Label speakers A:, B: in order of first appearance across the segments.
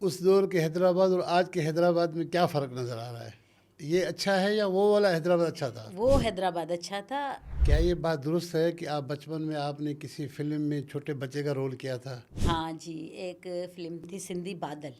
A: उस दौर के हैदराबाद और आज के हैदराबाद में क्या फ़र्क नज़र आ रहा है? ये अच्छा है या वो वाला हैदराबाद अच्छा था?
B: वो हैदराबाद अच्छा था।
A: क्या ये बात दुरुस्त है कि आप बचपन में आपने किसी फ़िल्म में छोटे बच्चे का रोल किया था?
B: हाँ जी, एक फ़िल्म थी सिंधी बादल,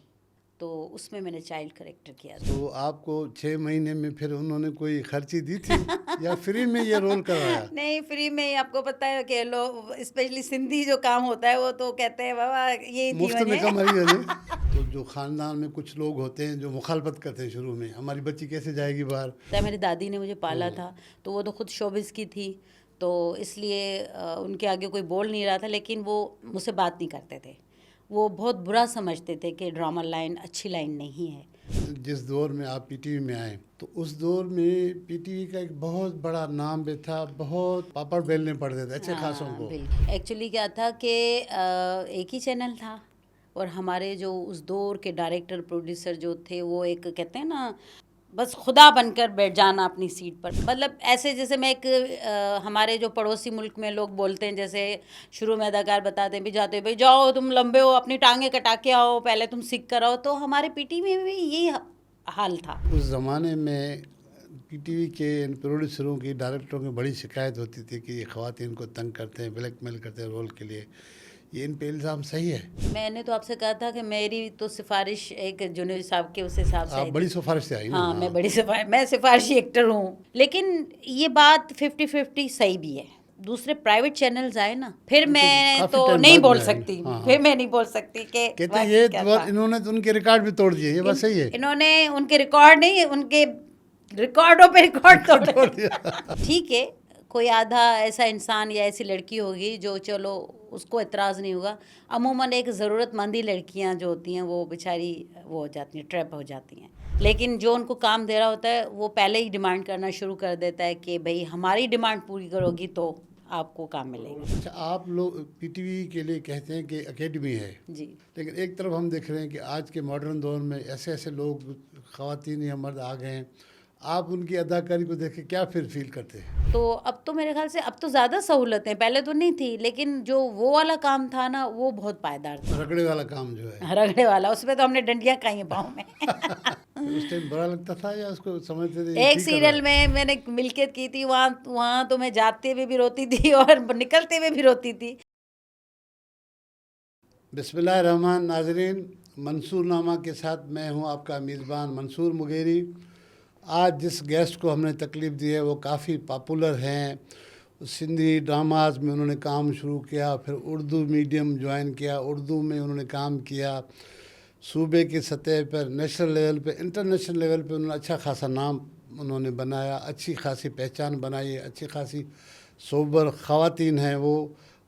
B: तो उसमें मैंने चाइल्ड कैरेक्टर किया था।
A: तो आपको 6 महीने में फिर उन्होंने कोई खर्ची दी थी या फ्री में ये रोल करवाया?
B: नहीं, फ्री में ही। आपको पता है कि लोग स्पेशली सिंधी जो काम होता है वो तो कहते हैं बाबा यही थी
A: मुफ्त में
B: वजह।
A: कम हरी हरी। तो जो ख़ानदान में कुछ लोग होते हैं जो मुखालफत करते हैं शुरू में, हमारी बच्ची कैसे जाएगी बाहर?
B: तो मेरी दादी ने मुझे पाला
A: ओह!
B: था, तो वो तो खुद शोबिज़ की थी, तो इसलिए उनके आगे कोई बोल नहीं रहा था, लेकिन वो मुझसे बात नहीं करते थे। वो बहुत बुरा समझते थे कि ड्रामा लाइन अच्छी लाइन नहीं है।
A: जिस दौर में आप पीटीवी में आए, तो उस दौर में पीटीवी का एक बहुत बड़ा नाम भी था, बहुत पापड़ बेलने पड़ते थे अच्छे खासों
B: हाँ,
A: को।
B: बिल्कुल। एक्चुअली क्या था कि एक ही चैनल था और हमारे जो उस दौर के डायरेक्टर, प्रोड्यूसर जो थे वो एक कहते हैं ना, बस खुदा बनकर बैठ जाना अपनी सीट पर। मतलब ऐसे जैसे मैं एक हमारे जो पड़ोसी मुल्क में लोग बोलते हैं, जैसे शुरू में अदाकार बताते हैं भी जाते भाई जाओ तुम लंबे हो अपनी टांगे कटा के आओ, पहले तुम सीख कर आओ, तो हमारे पीटी में भी यही हाल था।
A: उस ज़माने में पीटीवी के इन प्रोड्यूसरों की, डायरेक्टरों की बड़ी शिकायत होती थी कि ये ख़वातीन को तंग करते हैं, ब्लैकमेल करते हैं रोल के लिए। ये इन पे इल्ज़ाम सही है?
B: मैंने तो आपसे कहा था कि मेरी तो सिफारिश एक जुनेद साहब के उस हिसाब से
A: आप
B: आई
A: बड़ी
B: थी।
A: सिफ़ारिश से आई ना?
B: हाँ, मैं
A: हाँ।
B: बड़ी सिफारिश, मैं सिफारशी एक्टर हूँ, लेकिन ये बात 50-50 सही भी है। दूसरे प्राइवेट चैनल्स आए ना, फिर
A: वो तो
B: मैं
A: काफ़ी
B: तो
A: टाइम
B: नहीं
A: बाद
B: बोल
A: में आए ना।
B: सकती,
A: हाँ,
B: फिर
A: हाँ।
B: मैं नहीं बोल सकती कि
A: कहते हैं
B: वाकई
A: ये
B: क्या
A: दौर
B: था।
A: इन्होंने तो उनके रिकॉर्ड भी तोड़ दिए, ये बात सही है?
B: इन्होंने उनके रिकॉर्ड नहीं, उनके रिकॉर्डों पे रिकॉर्ड
A: तोड़
B: तोड़े।
A: दिया।
B: ठीक है, कोई आधा ऐसा इंसान या ऐसी लड़की होगी जो चलो उसको एतराज़ नहीं होगा। अमूमन एक ज़रूरतमंद ही लड़कियां जो होती हैं वो बेचारी वो हो जाती हैं, ट्रैप हो जाती हैं। लेकिन जो उनको काम दे रहा होता है वो पहले ही डिमांड करना शुरू कर देता है कि भाई हमारी डिमांड पूरी करोगी तो आपको काम मिलेगा।
A: अच्छा, आप लोग पीटीवी के लिए कहते हैं कि एकेडमी है,
B: जी।
A: लेकिन एक तरफ हम देख रहे हैं कि आज के मॉडर्न दौर में ऐसे ऐसे लोग, ख़वातीन या मर्द आ गए हैं। आप उनकी अदाकारी को देख के क्या फिर फ़ील करते हैं?
B: तो अब तो मेरे ख्याल से अब तो ज़्यादा सहूलतें, पहले तो नहीं थी, लेकिन जो वो वाला काम था ना वो बहुत पायदार था।
A: रगड़े वाला काम जो है।
B: रगड़े वाला, उसमें तो हमने डंडियाँ खाई हैं पाँव में।
A: फिर उस टाइम बुरा लगता था या उसको समझते थे ये
B: एक
A: ठीक कर रहा
B: सीरियल
A: है?
B: में मैंने मिल्कियत की थी, वहाँ वहाँ तो मैं जाते हुए भी रोती थी और निकलते हुए भी रोती थी।
A: बिस्मिल्लाहिर्रहमान नाज़रीन, मंसूरनामा के साथ मैं हूं आपका मेज़बान मंसूर मुगेरी। आज जिस गेस्ट को हमने तकलीफ़ दी है वो काफ़ी पॉपुलर हैं। सिंधी ड्रामाज में उन्होंने काम शुरू किया, फिर उर्दू मीडियम ज्वाइन किया, उर्दू में उन्होंने काम किया। सूबे की सतह पर, नेशनल लेवल पे, इंटरनेशनल लेवल पे उन्होंने अच्छा खासा नाम उन्होंने बनाया, अच्छी खासी पहचान बनाई, अच्छी खासी सोबर ख़वातीन हैं वो।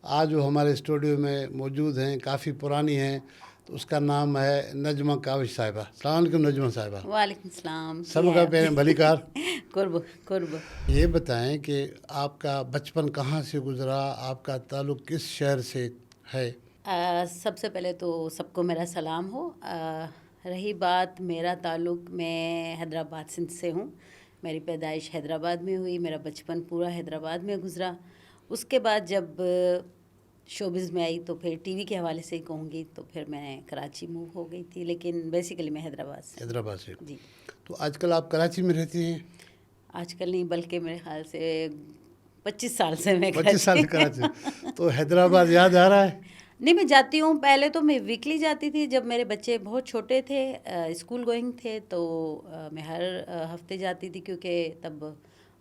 A: आज वो हमारे स्टूडियो में मौजूद हैं, काफ़ी पुरानी हैं। तो उसका नाम है नजमा काविश साहिबा। अस्सलाम वालेकुम नजमा साहिबा।
B: वालेकुम सलाम,
A: सब
B: किया
A: का
B: है
A: पहले भली कार।
B: आपने? कुर्ब कुर्ब।
A: ये बताएं कि आपका बचपन कहाँ से गुज़रा, आपका ताल्लुक़ किस शहर से है?
B: सबसे पहले तो सबको मेरा सलाम हो। रही बात मेरा ताल्लुक़, मैं हैदराबाद सिंध से हूँ। मेरी पैदाइश हैदराबाद में हुई, मेरा बचपन पूरा हैदराबाद में गुज़रा। उसके बाद जब शोबिज़ में आई तो फिर टीवी के हवाले से ही कहूँगी, तो फिर मैं कराची मूव हो गई थी, लेकिन बेसिकली मैं हैदराबाद से हूँ।
A: हैदराबाद से।
B: जी।
A: तो आजकल आप कराची में रहती हैं?
B: आजकल नहीं, बल्कि मेरे ख्याल से 25 साल से मैं
A: 25 साल
B: कराची।
A: से कराची। तो हैदराबाद याद आ रहा है?
B: नहीं, मैं जाती हूँ। पहले तो मैं वीकली जाती थी जब मेरे बच्चे बहुत छोटे थे, स्कूल गोइंग थे, तो मैं हर हफ्ते जाती थी, क्योंकि तब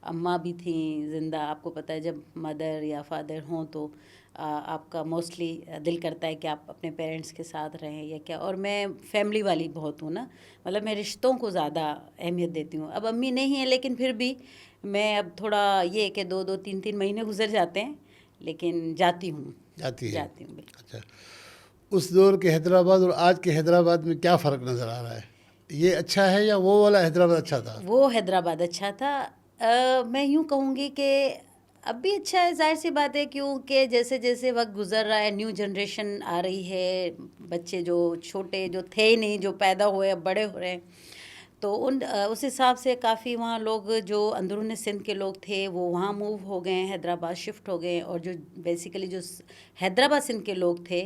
B: अम्मा भी थी ज़िंदा। आपको पता है जब मदर या फादर हों तो आपका मोस्टली दिल करता है कि आप अपने पेरेंट्स के साथ रहें या क्या। और मैं फैमिली वाली बहुत हूँ ना, मतलब मैं रिश्तों को ज़्यादा अहमियत देती हूँ। अब अम्मी नहीं है, लेकिन फिर भी मैं अब थोड़ा ये कि 2-2 3-3 महीने गुजर जाते हैं, लेकिन जाती हूँ।
A: जाती हैं?
B: जाती हूँ, बिल्कुल।
A: अच्छा, उस दौर के हैदराबाद और आज के हैदराबाद में क्या फ़र्क नज़र आ रहा है? ये अच्छा है या वो वाला हैदराबाद अच्छा था?
B: वो हैदराबाद अच्छा था। मैं यूँ कहूँगी कि अब भी अच्छा है, ज़ाहिर सी बात है, क्योंकि जैसे जैसे वक्त गुजर रहा है न्यू जनरेशन आ रही है, बच्चे जो छोटे जो थे ही नहीं, जो पैदा हुए अब बड़े हो रहे हैं, तो उस हिसाब से काफ़ी वहाँ लोग जो अंदरूनी सिंध के लोग थे वो वहाँ मूव हो गए हैं, हैदराबाद शिफ्ट हो गए हैं। और जो बेसिकली जो हैदराबाद सिंध के लोग थे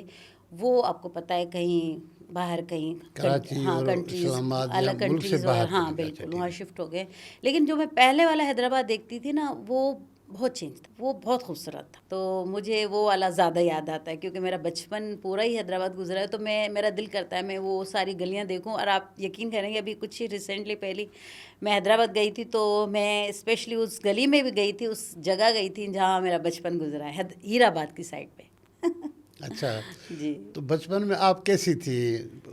B: वो आपको पता है कहीं बाहर कहीं
A: कराची
B: हाँ
A: और
B: कंट्रीज
A: इस्लामाबाद या
B: अलग
A: मुल्क से
B: कंट्रीज
A: बाहर
B: और हाँ
A: चले गए। अच्छा,
B: बिल्कुल
A: ठीक
B: वहाँ
A: है।
B: शिफ्ट हो गए। लेकिन जो मैं पहले वाला हैदराबाद देखती थी ना वो बहुत चेंज था, वो बहुत खूबसूरत था। तो मुझे वो वाला ज़्यादा याद आता है क्योंकि मेरा बचपन पूरा ही हैदराबाद गुजरा है। तो मेरा दिल करता है मैं वो सारी गलियाँ देखूँ। और आप यकीन करेंगे अभी कुछ ही रिसेंटली पहले मैं हैदराबाद गई थी तो मैं स्पेशली उस गली में भी गई थी, उस जगह गई थी जहाँ मेरा बचपन गुजरा है, हीराबाद की साइड पे।
A: अच्छा,
B: जी।
A: तो बचपन में आप कैसी थी?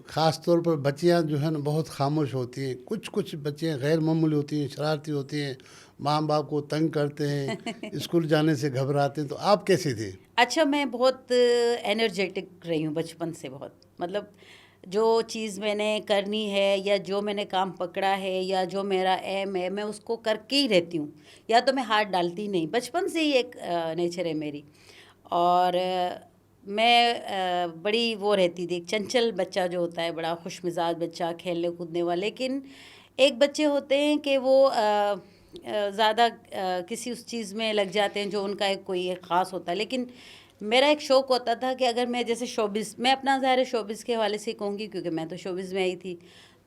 A: ख़ास तौर पर बच्चियां जो है ना बहुत खामोश होती हैं, कुछ कुछ बच्चियां गैर मामूली होती हैं, शरारती होती हैं, माँ बाप को तंग करते हैं, स्कूल जाने से घबराते हैं। तो आप कैसी थी?
B: अच्छा, मैं बहुत एनर्जेटिक रही हूँ बचपन से बहुत। मतलब जो चीज़ मैंने करनी है या जो मैंने काम पकड़ा है या जो मेरा एम है मैं उसको करके ही रहती हूँ, या तो मैं हाथ डालती नहीं। बचपन से ही एक नेचर है मेरी। और मैं बड़ी वो रहती थी, एक चंचल बच्चा जो होता है, बड़ा खुशमिजाज बच्चा, खेलने कूदने वाला। लेकिन एक बच्चे होते हैं कि वो ज़्यादा किसी उस चीज़ में लग जाते हैं जो उनका एक कोई एक ख़ास होता है। लेकिन मेरा एक शौक़ होता था कि अगर मैं जैसे शोबिज़, मैं अपना ज़ाहिर है शोबिज़ के हवाले से कहूँगी क्योंकि मैं तो शोबिज़ में आई थी।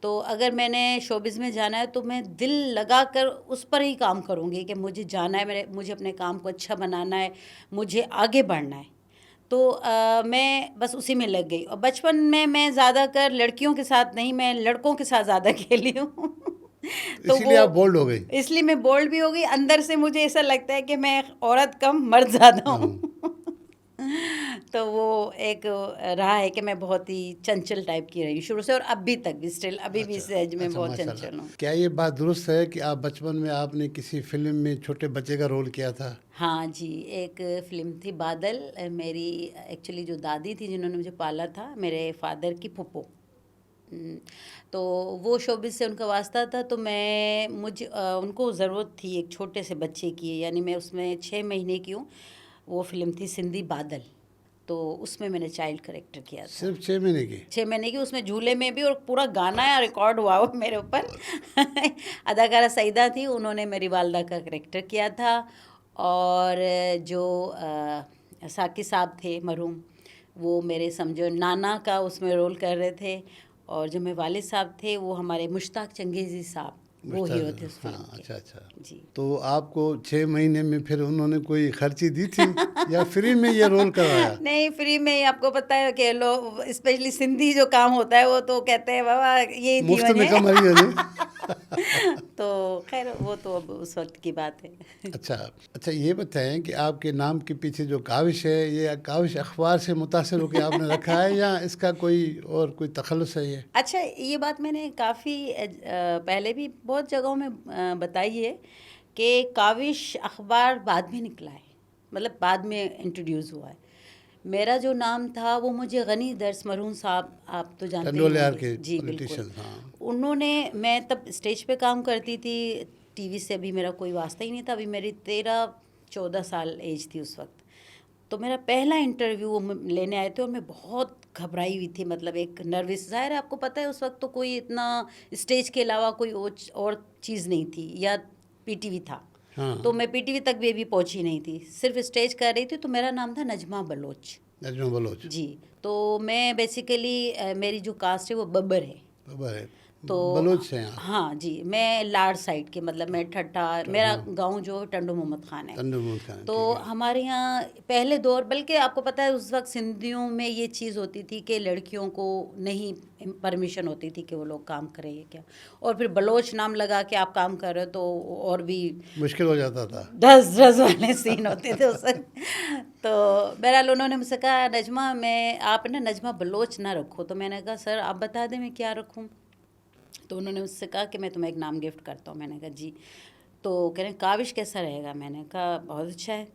B: तो अगर मैंने शोबिज़ में जाना है तो मैं दिल लगा कर उस पर ही काम करूँगी कि मुझे जाना है, मुझे अपने काम को अच्छा बनाना है, मुझे आगे बढ़ना है। तो मैं बस उसी में लग गई। और बचपन में मैं ज़्यादातर लड़कियों के साथ नहीं, मैं लड़कों के साथ ज़्यादा खेली हूँ। तो
A: इसीलिए
B: वो
A: आप बोल्ड हो गई।
B: इसलिए मैं बोल्ड भी हो गई। अंदर से मुझे ऐसा लगता है कि मैं औरत कम मर्द ज़्यादा
A: हाँ,
B: हूँ। तो वो एक रहा है कि मैं बहुत ही चंचल टाइप की रही हूँ शुरू से, और अभी तक भी स्टिल अभी भी इस एज में
A: अच्छा
B: बहुत
A: माशाल्लाह।
B: चंचल हूँ।
A: क्या ये बात दुरुस्त है कि आप बचपन में आपने किसी फिल्म में छोटे बच्चे का रोल किया था?
B: हाँ जी, एक फ़िल्म थी बादल। मेरी एक्चुअली जो दादी थी जिन्होंने मुझे पाला था, मेरे फादर की फूफो। उम, तो वो शोबिज़ से उनका वास्ता था। तो मुझे उनको ज़रूरत थी एक छोटे से बच्चे की, यानी मैं उसमें 6 महीने की हूँ। वो फ़िल्म थी सिंधी बादल, तो उसमें मैंने चाइल्ड कैरेक्टर किया था।
A: सिर्फ 6 महीने की?
B: 6 महीने की, उसमें झूले में भी, और पूरा गाना या रिकॉर्ड हुआ वो मेरे ऊपर। अदाकारा सईदा थी, उन्होंने मेरी वालदा का कैरेक्टर किया था। और जो साकी साहब थे मरहूम, वो मेरे समझो नाना का उसमें रोल कर रहे थे। और जो मेरे वालिद साहब थे वो हमारे मुश्ताक चंगेज़ी साहब, वो हीरो थे उस फिल्म
A: हाँ,
B: के।
A: अच्छा अच्छा।
B: जी।
A: तो आपको 6 महीने में फिर उन्होंने कोई खर्ची दी थी या फ्री में ये रोल करवाया?
B: नहीं, फ्री में ही। आपको पता है कि लोग स्पेशली सिंधी जो काम होता है वो तो कहते हैं बाबा ये थी
A: मुफ्त में
B: वञे।
A: कमाई वञे।
B: तो खैर वो तो अब उस वक्त की बात है।
A: अच्छा अच्छा, ये बताएं कि आपके नाम के पीछे जो काविश है, ये काविश अखबार से मुतासिर होकर आपने रखा है या इसका कोई तखल्लुस है ये?
B: अच्छा, ये बात मैंने काफ़ी पहले भी बहुत जगहों में बताई है कि काविश अखबार बाद में निकला है, मतलब बाद में इंट्रोड्यूस हुआ है। मेरा जो नाम था वो मुझे गनी दर्स मरहूम साहब, आप तो जानते ही
A: टंडोलियार
B: होंगे।
A: के
B: जी बिल्कुल।
A: पॉलिटिशियन, हाँ।
B: उन्होंने, मैं तब स्टेज पे काम करती थी, टीवी से अभी मेरा कोई वास्ता ही नहीं था। अभी मेरी 13-14 साल एज थी उस वक्त। तो मेरा पहला इंटरव्यू वो लेने आए थे और मैं बहुत घबराई हुई थी, मतलब एक नर्वस। ज़ाहिर है आपको पता है उस वक्त तो कोई इतना स्टेज के अलावा कोई और चीज़ नहीं थी, या पीटीवी था।
A: हाँ,
B: तो मैं पीटीवी तक भी अभी पहुंची नहीं थी, सिर्फ स्टेज कर रही थी। तो मेरा नाम था नजमा बलोच।
A: नजमा बलोच।
B: जी। तो मैं बेसिकली मेरी जो कास्ट है वो बब्बर है।
A: खबर है,
B: तो
A: बलोच से हैं आप?
B: हाँ जी, मैं लाड़ साइड के, मतलब मैं ठट्ठा, मेरा
A: हाँ,
B: गांव जो टंडू मोहम्मद खान है।
A: तंदूर मूल खान,
B: तो
A: ठीक है।
B: हमारे यहाँ पहले दौर, बल्कि आपको पता है उस वक्त सिंधियों में ये चीज़ होती थी कि लड़कियों को नहीं परमिशन होती थी कि वो लोग काम करें या क्या। और फिर बलोच नाम लगा के आप काम कर रहे हो तो और भी
A: मुश्किल हो जाता था।
B: ढस ढस वाले सीन होते थे उस वक्त। तो बहरहाल उन्होंने मुझसे कहा नजमा, मैं आप ना नजमा बलोच ना रखो। तो मैंने कहा सर आप बता दें मैं क्या रखूँ। तो उन्होंने मुझसे कहा कि मैं तुम्हें एक नाम गिफ्ट करता हूँ। मैंने कहा जी। तो कह रहे हैं काविश कैसा रहेगा। मैंने कहा बहुत अच्छा है।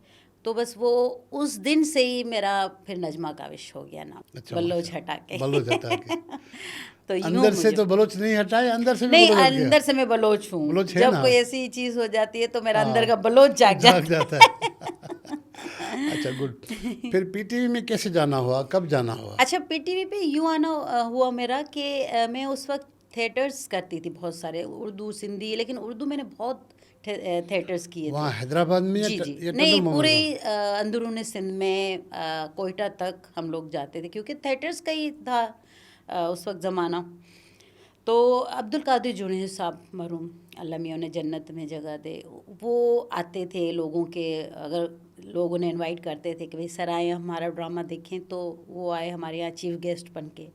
B: तो बस वो उस दिन से ही मेरा फिर नजमा काविश हो गया नाम,
A: अच्छा
B: बलोच
A: माशा,
B: हटा के।
A: बलोच हटा के।
B: तो यूँ
A: अंदर से
B: मुझे,
A: तो बलोच नहीं हटाए, अंदर से भी
B: नहीं,
A: बलोच हट गया।
B: अंदर से मैं बलोच हूँ।
A: बलोच है
B: जब
A: ना
B: कोई
A: आप?
B: ऐसी चीज़ हो जाती है तो मेरा अंदर
A: हाँ,
B: का बलोच जाग
A: जाग
B: जाता
A: जाता
B: है।
A: है। अच्छा गुड। फिर पीटीवी में कैसे जाना हुआ, कब जाना हुआ?
B: अच्छा, पीटीवी पे यूँ आना हुआ मेरा कि मैं उस वक्त थिएटर्स करती थी बहुत सारे, उर्दू सिंधी। लेकिन उर्दू मैंने बहुत थिएटर्स किए थे।
A: वहाँ हैदराबाद में
B: जी जी,
A: या टंडू
B: नहीं, पूरे
A: मोहम्मद
B: ही अंदरून सिंध में, कोयटा तक हम लोग जाते थे क्योंकि थिएटर्स का ही था उस वक्त ज़माना। तो अब्दुल कादिर जुनैद साहब मरहूम, अल्लाह मियां उन्हें जन्नत में जगह दे, वो आते थे लोगों के, अगर लोग उन्हें इनवाइट करते थे कि भाई सर आए हमारा ड्रामा देखें, तो वो आए हमारे यहाँ चीफ गेस्ट बन के।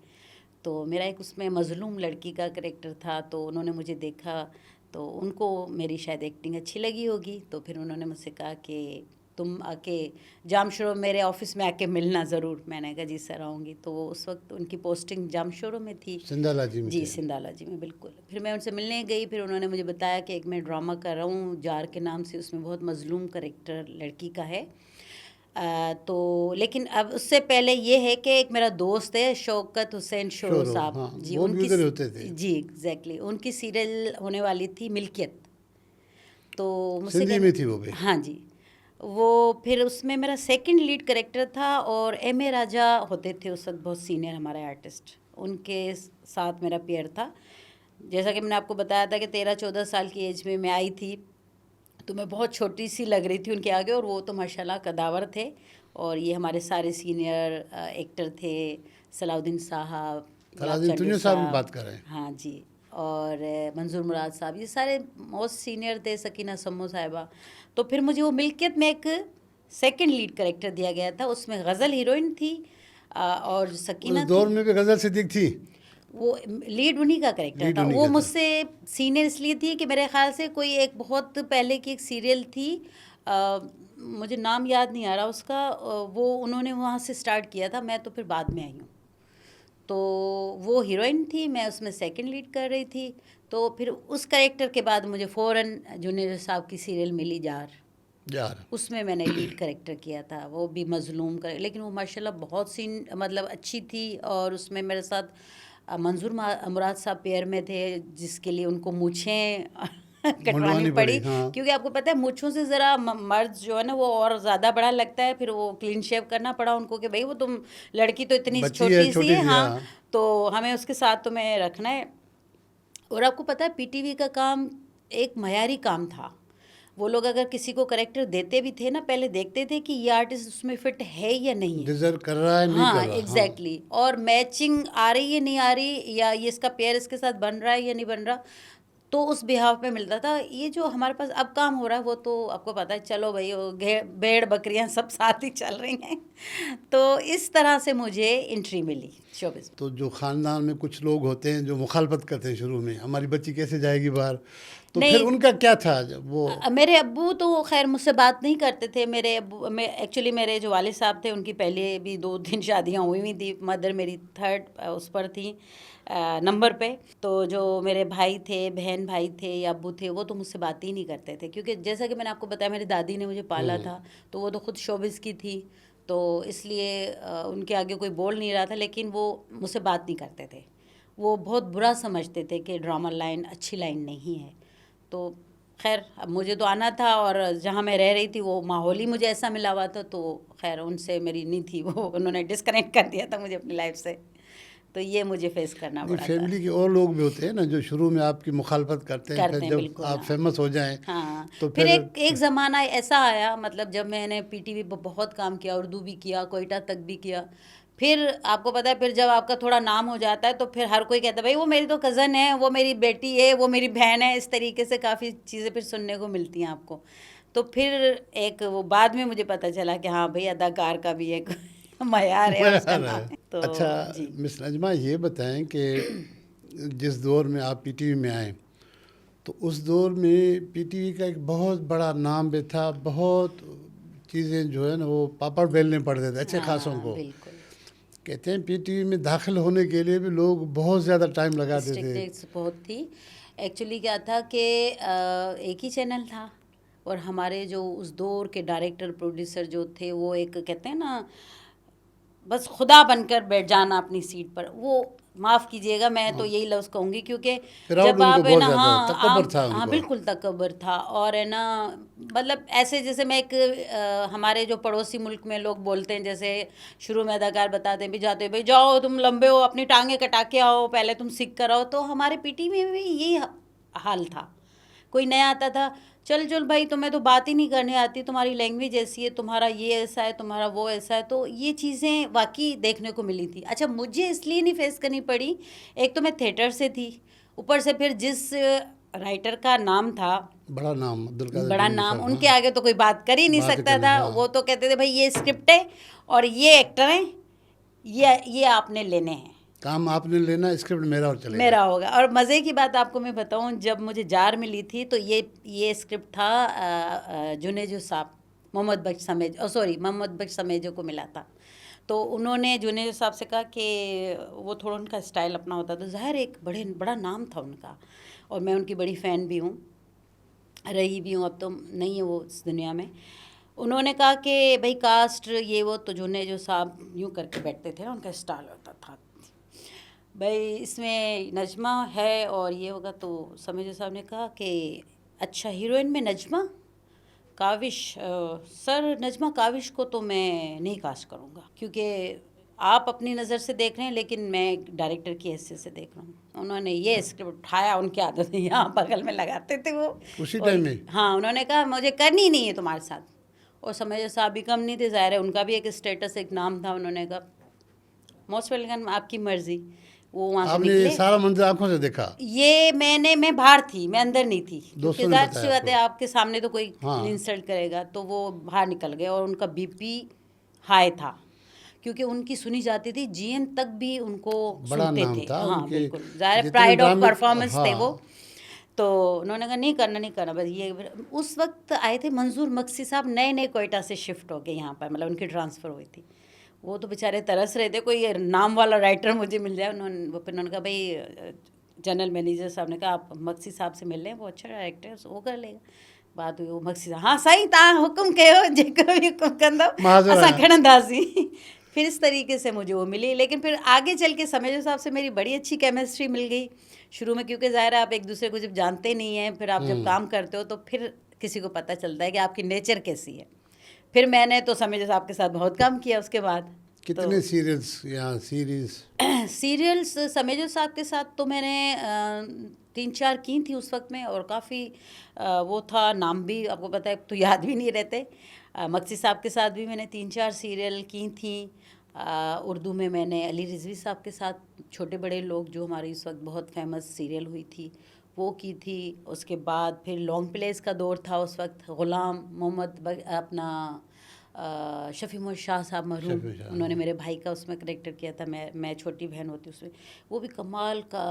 B: तो मेरा एक उसमें मज़लूम लड़की का करैक्टर था, तो उन्होंने मुझे देखा, तो उनको मेरी शायद एक्टिंग अच्छी लगी होगी, तो फिर उन्होंने मुझसे कहा कि तुम आके जामशोरो मेरे ऑफिस में आके मिलना ज़रूर। मैंने कहा जी सर आऊँगी। तो उस वक्त उनकी पोस्टिंग जामशोरो में थी,
A: सिंधाला जी में
B: जी
A: थे।
B: सिंधाला जी में, बिल्कुल। फिर मैं उनसे मिलने गई, फिर उन्होंने मुझे बताया कि एक मैं ड्रामा कर रहा हूँ जार के नाम से, उसमें बहुत मज़लूम करैक्टर लड़की का है। तो लेकिन अब उससे पहले ये है कि एक मेरा दोस्त है शौकत हुसैन शोरो
A: शोरो,
B: साहब,
A: हाँ,
B: जी
A: वो भी
B: उनकी,
A: उधर होते थे।
B: जी एग्जैक्टली, उनकी सीरियल होने वाली थी मिल्कियत। तो मुझसे
A: सिंधी में थी वो भी।
B: हाँ जी, वो फिर उसमें मेरा सेकंड लीड करेक्टर था, और एम ए राजा होते थे उस वक्त बहुत सीनियर हमारे आर्टिस्ट, उनके साथ मेरा पेयर था। जैसा कि मैंने आपको बताया था कि 13-14 साल की एज में मैं आई थी, तो मैं बहुत छोटी सी लग रही थी उनके आगे, और वो तो माशाल्लाह कदावर थे। और ये हमारे सारे सीनियर एक्टर थे, सलाउद्दीन साहब,
A: सलाउद्दीन
B: याब
A: तुन्यो
B: चंडू
A: साहब की बात कर रहे हैं।
B: हाँ जी, और मंजूर मुराद साहब, ये सारे मोस्ट सीनियर थे, सकीना सम्मो साहिबा। तो फिर मुझे वो मिल्कियत में एक सेकंड लीड करेक्टर दिया गया था, उसमें गज़ल हीरोइन थी, और जो
A: उस
B: सकीना
A: दौर
B: थी,
A: में भी गजल सिद्दीक थी।
B: वो लीड उन्हीं का करेक्टर
A: लीड
B: था।
A: उन्हीं
B: वो
A: का था।
B: मुझसे सीनियर इसलिए थी कि मेरे ख्याल से कोई एक बहुत पहले की एक सीरियल थी, मुझे नाम याद नहीं आ रहा उसका, वो उन्होंने वहाँ से स्टार्ट किया था, मैं तो फिर बाद में आई हूँ। तो वो हीरोइन थी, मैं उसमें सेकंड लीड कर रही थी। तो फिर उस करेक्टर के बाद मुझे फ़ौरन जुनेद साहब की सीरियल मिली जार,
A: यार
B: उसमें मैंने लीड करेक्टर किया था, वो भी मज़लूम कर, लेकिन वो माशाल्लाह बहुत सीन मतलब अच्छी थी। और उसमें मेरे साथ मंजूर मुराद साहब पेयर में थे, जिसके लिए उनको मूछें कटवानी
A: मुंडवानी
B: पड़ी,
A: पड़ी, हाँ।
B: क्योंकि आपको पता है मूछों से ज़रा मर्द जो है ना वो और ज़्यादा बड़ा लगता है। फिर वो क्लीन शेव करना पड़ा उनको कि भाई वो तुम लड़की तो इतनी
A: बच्ची है,
B: छोटी सी
A: छोटी
B: है,
A: सी,
B: हाँ,
A: हाँ।
B: तो हमें उसके साथ तुम्हें रखना है। और आपको पता है पीटीवी का काम एक मयारी काम था। वो लोग अगर किसी को करेक्टर देते भी थे ना, पहले देखते थे कि ये आर्टिस्ट उसमें फिट है या नहीं है।
A: डिजर्व कर रहा है नहीं
B: हाँ
A: कर रहा, हाँ।
B: एग्जैक्टली, और मैचिंग आ रही है नहीं आ रही, या ये इसका पेयर इसके साथ बन रहा है या नहीं बन रहा, तो उस बिहाव पे मिलता था। ये जो हमारे पास अब काम हो रहा है वो तो आपको पता है, चलो भाई वो भेड़ बकरियां सब साथ ही चल रही हैं। तो इस तरह से मुझे एंट्री मिली शोबिज़।
A: तो जो ख़ानदान में कुछ लोग होते हैं जो मुखालफत करते हैं शुरू में, हमारी बच्ची कैसे जाएगी बाहर, तो फिर
B: नहीं,
A: उनका क्या था जब वो।
B: मेरे अब्बू तो खैर मुझसे बात नहीं करते थे। मेरे अब्बू में एक्चुअली मेरे जो वालिद साहब थे उनकी पहले भी 2-3 शादियाँ हुई हुई थी, मदर मेरी थर्ड उस पर थी नंबर पे। तो जो मेरे भाई थे, बहन भाई थे या अब्बू थे, वो तो मुझसे बात ही नहीं करते थे, क्योंकि जैसा कि मैंने आपको बताया मेरी दादी ने मुझे पाला था, तो वो तो खुद शोबिज़ की थी, तो इसलिए उनके आगे कोई बोल नहीं रहा था, लेकिन वो मुझसे बात नहीं करते थे। वो बहुत बुरा समझते थे कि ड्रामा लाइन अच्छी लाइन नहीं है। तो खैर अब मुझे तो आना था, और जहाँ मैं रह रही थी वो माहौल ही मुझे ऐसा मिला हुआ था, तो खैर उनसे मेरी नहीं थी, वो उन्होंने डिस्कनेक्ट कर दिया था मुझे अपनी लाइफ से। तो ये मुझे फेस करना
A: नहीं,
B: पड़ा था।
A: फैमिली के और लोग भी होते हैं ना जो शुरू में आपकी मुखालफत करते हैं, फिर जब
B: बिल्कुल,
A: आप
B: हाँ।
A: फेमस हो जाएं
B: हाँ,
A: तो
B: फिर
A: फिर
B: एक एक ज़माना ऐसा आया, मतलब जब मैंने पीटीवी पर बहुत काम किया, उर्दू भी किया, कोयटा तक भी किया। फिर आपको पता है, फिर जब आपका थोड़ा नाम हो जाता है तो फिर हर कोई कहता है भाई वो मेरी तो कज़न है, वो मेरी बेटी है, वो मेरी बहन है। इस तरीके से काफ़ी चीज़ें फिर सुनने को मिलती हैं आपको। तो फिर एक वो बाद में मुझे पता चला कि हाँ भाई अदाकार का भी एक मयार है और उसका
A: मज़ा
B: नाम
A: है।
B: है। तो
A: अच्छा
B: जी,
A: मिस नजमा, ये बताएं कि जिस दौर में आप पीटीवी में आए, तो उस दौर में पीटीवी का एक बहुत बड़ा नाम भी था, बहुत चीज़ें जो है ना वो पापड़ बेलने पड़ते थे अच्छे खासों
B: हाँ
A: को।
B: बिल्कुल,
A: कहते हैं पीटीवी में दाखिल होने के लिए भी लोग बहुत ज़्यादा टाइम लगाते थे।
B: स्ट्रिक्ट बहुत थी। एक्चुअली क्या था कि एक ही चैनल था, और हमारे जो उस दौर के डायरेक्टर प्रोड्यूसर जो थे वो एक कहते हैं ना बस खुदा बनकर बैठ जाना अपनी सीट पर। वो माफ़ कीजिएगा मैं तो यही लफ्ज़ कहूँगी, क्योंकि
A: क्राउड
B: जब
A: उनको
B: आप है
A: बहुत
B: ना,
A: ज़्यादा
B: हाँ
A: तकब्बुर था
B: हाँ
A: उनको।
B: बिल्कुल तकब्बुर था। और है ना मतलब ऐसे जैसे मैं एक हमारे जो पड़ोसी मुल्क में लोग बोलते हैं, जैसे शुरू में अदाकार बताते हैं भी जाते हैं भाई जाओ तुम लंबे हो अपनी टांगें कटा के आओ, पहले तुम सीख कर आओ। तो हमारे पीटी में भी यही हाल था। कोई नया आता था, चल चल भाई तुम्हें तो बात ही नहीं करने आती, तुम्हारी लैंग्वेज ऐसी है, तुम्हारा ये ऐसा है, तुम्हारा वो ऐसा है। तो ये चीज़ें वाकई देखने को मिली थी। अच्छा, मुझे इसलिए नहीं फेस करनी पड़ी, एक तो मैं थिएटर से थी, ऊपर से फिर जिस राइटर का नाम था,
A: बड़ा नाम अब्दुल कादिर
B: बड़ा
A: जुनेजो
B: नाम,
A: साहब,
B: उनके
A: हाँ।
B: आगे तो कोई बात कर ही नहीं
A: बात
B: सकता
A: करनी,
B: था।
A: हाँ।
B: वो तो कहते थे भाई ये स्क्रिप्ट है और ये एक्टर हैं, ये आपने लेने हैं,
A: काम आपने लेना, स्क्रिप्ट मेरा और चलेगा।
B: मेरा होगा। और मज़े की बात आपको मैं बताऊं, जब मुझे जार मिली थी तो ये स्क्रिप्ट था जुनेजो साहब, मोहम्मद बख्श समेजो को मिला था। तो उन्होंने जुनेजो साहब से कहा कि वो थोड़ा उनका स्टाइल अपना होता, तो ज़ाहिर एक बड़ा नाम था उनका, और मैं उनकी बड़ी फ़ैन भी हूँ, रही भी हूँ, अब तो नहीं है वो इस दुनिया में। उन्होंने कहा कि भाई कास्ट ये वो, तो जुनेजो साहब यूँ करके बैठते थे ना, उनका स्टाइल होता था, भाई इसमें नजमा है और ये होगा। तो समेजो साहब ने कहा कि अच्छा, हीरोइन में नजमा काविश, सर नजमा काविश को तो मैं नहीं कास्ट करूँगा, क्योंकि आप अपनी नज़र से देख रहे हैं, लेकिन मैं डायरेक्टर की हैसियत से देख रहा हूँ। उन्होंने ये स्क्रिप्ट उठाया, उनकी आदत है, यहाँ बगल में लगाते थे वो
A: उसी
B: और
A: टाइम में?
B: हाँ, उन्होंने कहा मुझे करनी नहीं है तुम्हारे साथ। और समेजो साहब भी कम नहीं थे, ज़ाहिर है उनका भी एक स्टेटस, एक नाम था। उन्होंने कहा मोस्ट वेलकम, आपकी मर्जी। वो वहाँ से
A: आपने
B: निकले।
A: सारा मंजर आंखों से देखा?
B: ये मैं बाहर थी, मैं अंदर नहीं थी, क्योंकि
A: दोस्तों ने
B: जाहिर सी
A: बताया
B: बात है
A: आपको?
B: आपके सामने तो कोई
A: हाँ।
B: इंसल्ट करेगा। तो वो बाहर निकल गए और उनका बीपी हाई था, क्योंकि उनकी सुनी जाती थी, जीएन तक भी उनको
A: बड़ा
B: सुनते
A: नाम
B: थे।
A: था
B: हाँ
A: उनके,
B: बिल्कुल, ज़ाहिर
A: जितने
B: प्राइड ऑफ
A: ड्रामे,
B: परफॉर्मेंस थे वो।
A: हाँ।
B: तो उन्होंने कहा नहीं करना बस ये। उस वक्त आए थे मंजूर मक्सी साहब, नए नए कोयटा से शिफ्ट हो गए यहाँ पर, मतलब उनकी ट्रांसफ़र हुई थी। वो तो बेचारे तरस रहे थे कोई नाम वाला राइटर मुझे मिल जाए। फिर उन्होंने कहा भाई, जनरल मैनेजर साहब ने कहा आप मक्सी साहब से मिल लें, वो अच्छा डायरेक्टर है, वो कर लेगा। बात हुई, वो मक्सी साहब हाँ सही तव्हां हुकुम कयो, जेको भी हुकुम कंदो
A: माज़र
B: असां
A: आया।
B: खणंदासीं। फिर इस तरीके से मुझे वो मिली। लेकिन फिर आगे चल के समेजो साहब से मेरी बड़ी अच्छी केमिस्ट्री मिल गई शुरू में, क्योंकि ज़ाहिर है आप एक दूसरे को जब जानते नहीं हैं, फिर आप जब काम करते हो तो फिर किसी को पता चलता है कि आपकी नेचर कैसी है। फिर मैंने तो समेजो साहब के साथ बहुत काम किया उसके बाद।
A: कितने सीरियल्स या सीरीज?
B: सीरियल्स समेजो साहब के साथ तो मैंने 3-4 की थी उस वक्त में, और काफ़ी वो था, नाम भी आपको पता है तो याद भी नहीं रहते। मक्सी साहब के साथ भी मैंने 3-4 सीरियल की थी। उर्दू में मैंने अली रिजवी साहब के साथ छोटे बड़े लोग, जो हमारी इस वक्त बहुत फेमस सीरियल हुई थी, वो की थी। उसके बाद फिर लॉन्ग प्लेस का दौर था उस वक्त, ग़ुलाम मोहम्मद अपना शफ़ी मोहम्मद शाह साहब मरहूम, उन्होंने मेरे भाई का उसमें करेक्टर किया था, मैं छोटी बहन होती उसमें। वो भी कमाल का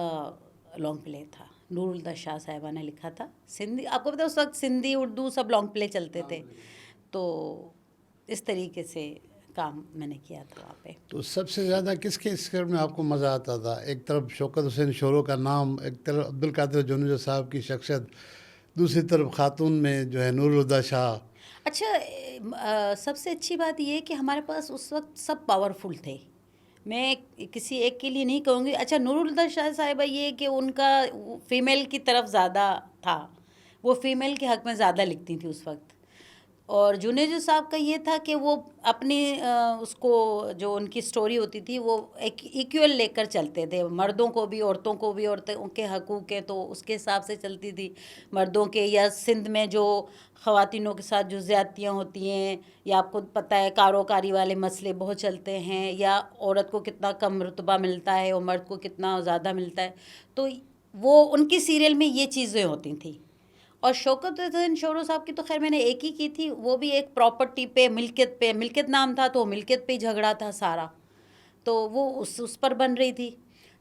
B: लॉन्ग प्ले था, नूरुल्दा शाह साहिबा ने लिखा था। सिंधी, आपको पता है उस वक्त सिंधी उर्दू सब लॉन्ग प्ले चलते थे। तो इस तरीके से काम मैंने किया था वहाँ पे।
A: तो सबसे ज़्यादा किसके स्क्रिप्ट में आपको मज़ा आता था? एक तरफ शौकत हुसैन शोरो का नाम, एक तरफ अब्दुल कादिर जुनेजो साहब की शख्सियत, दूसरी तरफ खातून में जो है नूरुल्दा शाह।
B: अच्छा, सबसे अच्छी बात ये है कि हमारे पास उस वक्त सब पावरफुल थे। मैं किसी एक के लिए नहीं कहूँगी। अच्छा, नूरुल्दा शाह साहिबा ये कि उनका फ़ीमेल की तरफ ज़्यादा था, वो फ़ीमेल के हक़ में ज़्यादा लिखती थी उस वक्त। और जुनेजो साहब का ये था कि वो अपनी उसको जो उनकी स्टोरी होती थी वो एक इक्वल लेकर चलते थे, मर्दों को भी औरतों को भी, औरतों के हकूक़ है तो उसके हिसाब से चलती थी। मर्दों के, या सिंध में जो ख़वातीनों के साथ जो ज़्यादतियाँ होती हैं, या आपको पता है कारोकारी वाले मसले बहुत चलते हैं, या औरत को कितना कम रुतबा मिलता है और मर्द को कितना ज़्यादा मिलता है, तो वो उनकी सीरियल में ये चीज़ें होती थी। और शौकत हुसैन शोरो साहब की तो खैर मैंने एक ही की थी, वो भी एक प्रॉपर्टी पे, मिल्कियत नाम था, तो मिल्कियत पे ही झगड़ा था सारा, तो वो उस पर बन रही थी।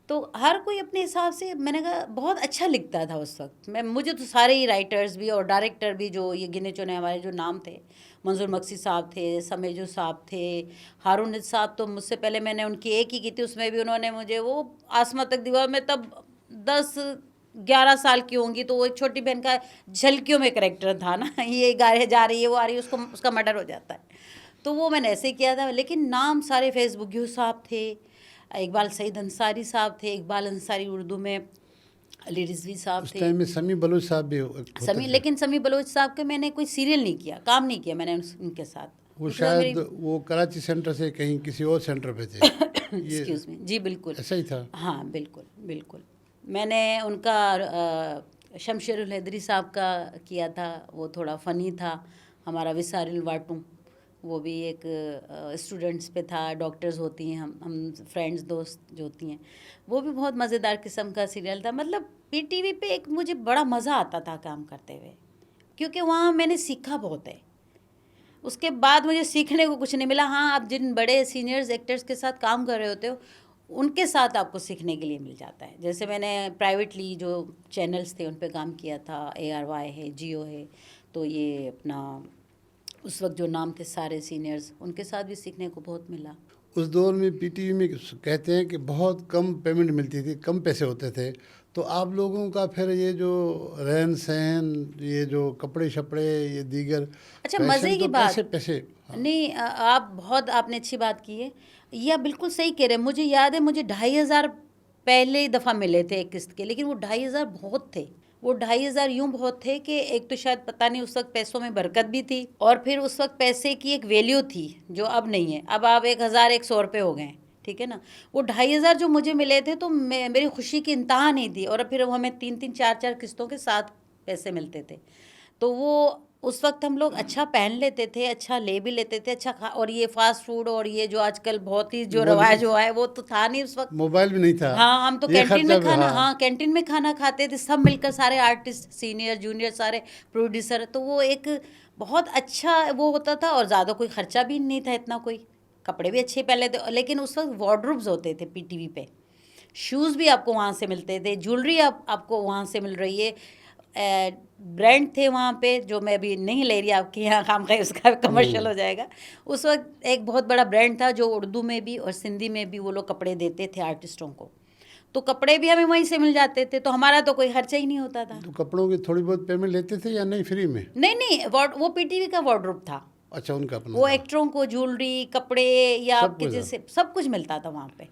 B: तो हर कोई अपने हिसाब से, मैंने कहा बहुत अच्छा लिखता था उस वक्त। मुझे तो सारे ही राइटर्स भी और डायरेक्टर भी जो ये गिने चुने हमारे जो नाम थे, मंजूर मक्सी साहब थे, समेजो साहब थे, हारून साहब तो मुझसे पहले मैंने उनकी एक ही की थी, उसमें भी उन्होंने मुझे वो आसमां तक दीवार में, तब 10-11 साल की होंगी, तो वो एक छोटी बहन का झलकियों में करेक्टर था ना, ये गाड़ी जा रही है, वो आ रही है, उसका मर्डर हो जाता है, तो वो मैंने ऐसे ही किया था। लेकिन नाम सारे फेसबुक साहब थे, इकबाल सईद अंसारी साहब थे, इकबाल अंसारी उर्दू में, अली रिजवी साहब
A: उस
B: थे,
A: टाइम में समी बलोच साहब भी होते थे।
B: लेकिन समी बलोच साहब के मैंने कोई सीरियल नहीं किया, काम नहीं किया मैंने उनके साथ।
A: वो शायद वो कराची सेंटर से कहीं किसी और सेंटर पे थे।
B: एक्सक्यूज़ मी, जी बिल्कुल
A: ऐसा ही था।
B: हाँ बिल्कुल बिल्कुल। मैंने उनका शमशेरुल हैदरी साहब का किया था, वो थोड़ा फ़नी था। हमारा विसारिल वाटू, वो भी एक स्टूडेंट्स पे था, डॉक्टर्स होती हैं, हम फ्रेंड्स दोस्त जो होती हैं, वो भी बहुत मज़ेदार किस्म का सीरियल था। मतलब पीटीवी पे एक मुझे बड़ा मज़ा आता था काम करते हुए, क्योंकि वहाँ मैंने सीखा बहुत है। उसके बाद मुझे सीखने को कुछ नहीं मिला। हाँ, आप जिन बड़े सीनियर्स एक्टर्स के साथ काम कर रहे होते हो, उनके साथ आपको सीखने के लिए मिल जाता है। जैसे मैंने प्राइवेटली जो चैनल्स थे उन पे काम किया था, ARY है, जियो है, तो ये अपना उस वक्त जो नाम थे सारे सीनियर्स, उनके साथ भी सीखने को बहुत मिला।
A: उस दौर में पीटीवी में कहते हैं कि बहुत कम पेमेंट मिलती थी, कम पैसे होते थे, तो आप लोगों का फिर ये जो रहन सहन, ये जो कपड़े शपड़े, ये दीगर
B: अच्छा,
A: फैशन,
B: मज़े की
A: तो
B: बात
A: कैसे पैसे? हाँ।
B: नहीं, आप बहुत आपने अच्छी बात की है। ये आप बिल्कुल सही कह रहे हैं। मुझे याद है, मुझे 2,500 पहले दफ़ा मिले थे एक किस्त के, लेकिन वो 2,500 बहुत थे। वो 2,500 यूँ बहुत थे कि एक तो शायद पता नहीं उस वक्त पैसों में बरकत भी थी, और फिर उस वक्त पैसे की एक वैल्यू थी जो अब नहीं है। अब आप 1,100 रुपये हो गए हैं, ठीक है ना। वो 2,500 जो मुझे मिले थे, तो मेरी खुशी की इंतहा नहीं थी, और फिर वो हमें 3-3 4-4 किस्तों के साथ पैसे मिलते थे। तो वो उस वक्त हम लोग अच्छा पहन लेते थे, अच्छा ले भी लेते थे, अच्छा खा, और ये फास्ट फूड और ये जो आजकल बहुत ही जो
A: वो भी
B: रवाज हुआ है, वो तो था नहीं उस वक्त।
A: मोबाइल भी नहीं था,
B: हाँ, हम तो
A: ये
B: कैंटीन
A: खर्चा
B: में
A: भी।
B: खाना,
A: हाँ,
B: हाँ कैंटीन में खाना खाते थे सब मिलकर, सारे आर्टिस्ट, सीनियर जूनियर सारे प्रोड्यूसर। तो वो एक बहुत अच्छा वो होता था, और ज़्यादा कोई खर्चा भी नहीं था इतना, कोई कपड़े भी अच्छे पहले थे। लेकिन उस वक्त वार्डरोब्स होते थे पीटीवी पे, शूज़ भी आपको वहाँ से मिलते थे, ज्वेलरी आपको वहाँ से मिल रही है, ब्रांड थे वहाँ पे जो मैं अभी नहीं ले रही आपके यहाँ, काम का उसका कमर्शियल हो जाएगा। उस वक्त एक बहुत बड़ा ब्रांड था जो उर्दू में भी और सिंधी में भी वो लोग कपड़े देते थे आर्टिस्टों को, तो कपड़े भी हमें वहीं से मिल जाते थे, तो हमारा तो कोई खर्चा ही नहीं होता था।
A: तो कपड़ों की थोड़ी बहुत पेमेंट लेते थे या नहीं, फ्री में?
B: नहीं नहीं, वो पीटीवी का वार्डरोब था।
A: अच्छा, उनका अपना
B: वो
A: था।
B: एक्टरों को ज्वेलरी, कपड़े या
A: सब
B: आपके
A: कुछ था।
B: जैसे सब कुछ मिलता था वहाँ पे।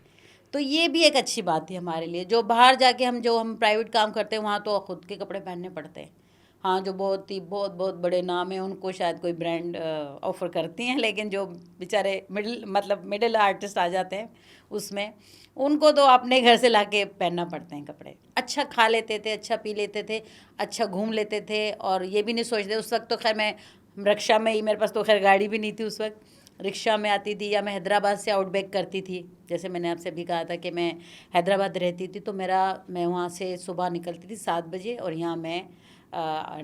B: तो ये भी एक अच्छी बात थी हमारे लिए। जो बाहर जाके हम प्राइवेट काम करते हैं, वहाँ तो खुद के कपड़े पहनने पड़ते हैं। हाँ, जो बहुत बहुत बड़े नाम हैं उनको शायद कोई ब्रांड ऑफर करती हैं, लेकिन जो बेचारे मिडिल आर्टिस्ट आ जाते हैं उसमें, उनको तो अपने घर से लाके पहनना पड़ते हैं कपड़े। अच्छा खा लेते थे, अच्छा पी लेते थे, अच्छा घूम लेते थे, और ये भी नहीं सोचते। उस वक्त तो खैर मैं रिक्शा में ही, मेरे पास तो खैर गाड़ी भी नहीं थी उस वक्त, रिक्शा में आती थी, या मैं हैदराबाद से आउटबैक करती थी। जैसे मैंने आपसे भी कहा था कि मैं हैदराबाद रहती थी, तो मैं वहाँ से सुबह निकलती थी 7 बजे, और यहाँ मैं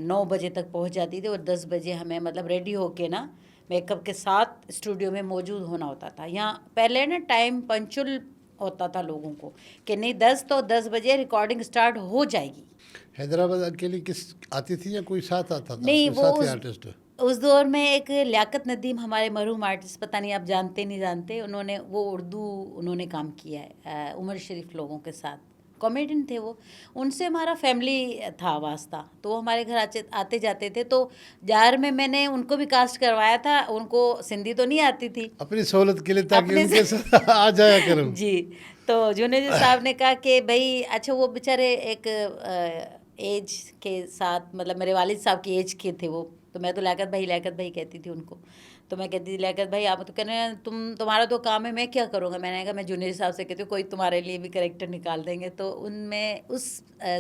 B: 9 बजे तक पहुँच जाती थी, और 10 बजे हमें मतलब रेडी होके ना मेकअप के साथ स्टूडियो में मौजूद होना होता था। यहाँ पहले ना टाइम पंचुअल होता था लोगों को, कि नहीं 10 बजे रिकॉर्डिंग स्टार्ट हो जाएगी।
A: हैदराबाद अकेली किस आती थी या कोई साथ आता था,
B: नहीं,
A: कोई
B: वो
A: साथी आर्टिस्ट?
B: उस दौर में एक लियाकत नदीम, हमारे मरहूम आर्टिस्ट, पता नहीं आप जानते नहीं जानते, उन्होंने वो उर्दू उन्होंने काम किया है उमर शरीफ लोगों के साथ, कॉमेडियन थे वो। उनसे हमारा फैमिली था वास्ता, तो वो हमारे घर आते जाते थे। तो जार में मैंने उनको भी कास्ट करवाया था। उनको सिंधी तो नहीं आती थी,
A: अपनी सहूलत के लिए, ताकि
B: अपने
A: उनके साथ आ जाया करूँ।
B: जी। तो जुनेद साहब ने कहा कि भाई अच्छा, वो बेचारे एक एज के साथ, मतलब मेरे वालिद साहब की एज के थे वो, तो मैं तो लियाकत भाई कहती थी उनको। तो मैं कहती थी लियाकत भाई, आप तो कह रहे हैं तुम्हारा तो काम है, मैं क्या करूँगा। मैंने कहा मैं जुनेद साहब से कहती हूँ कोई तुम्हारे लिए भी करेक्टर निकाल देंगे। तो उनमें उस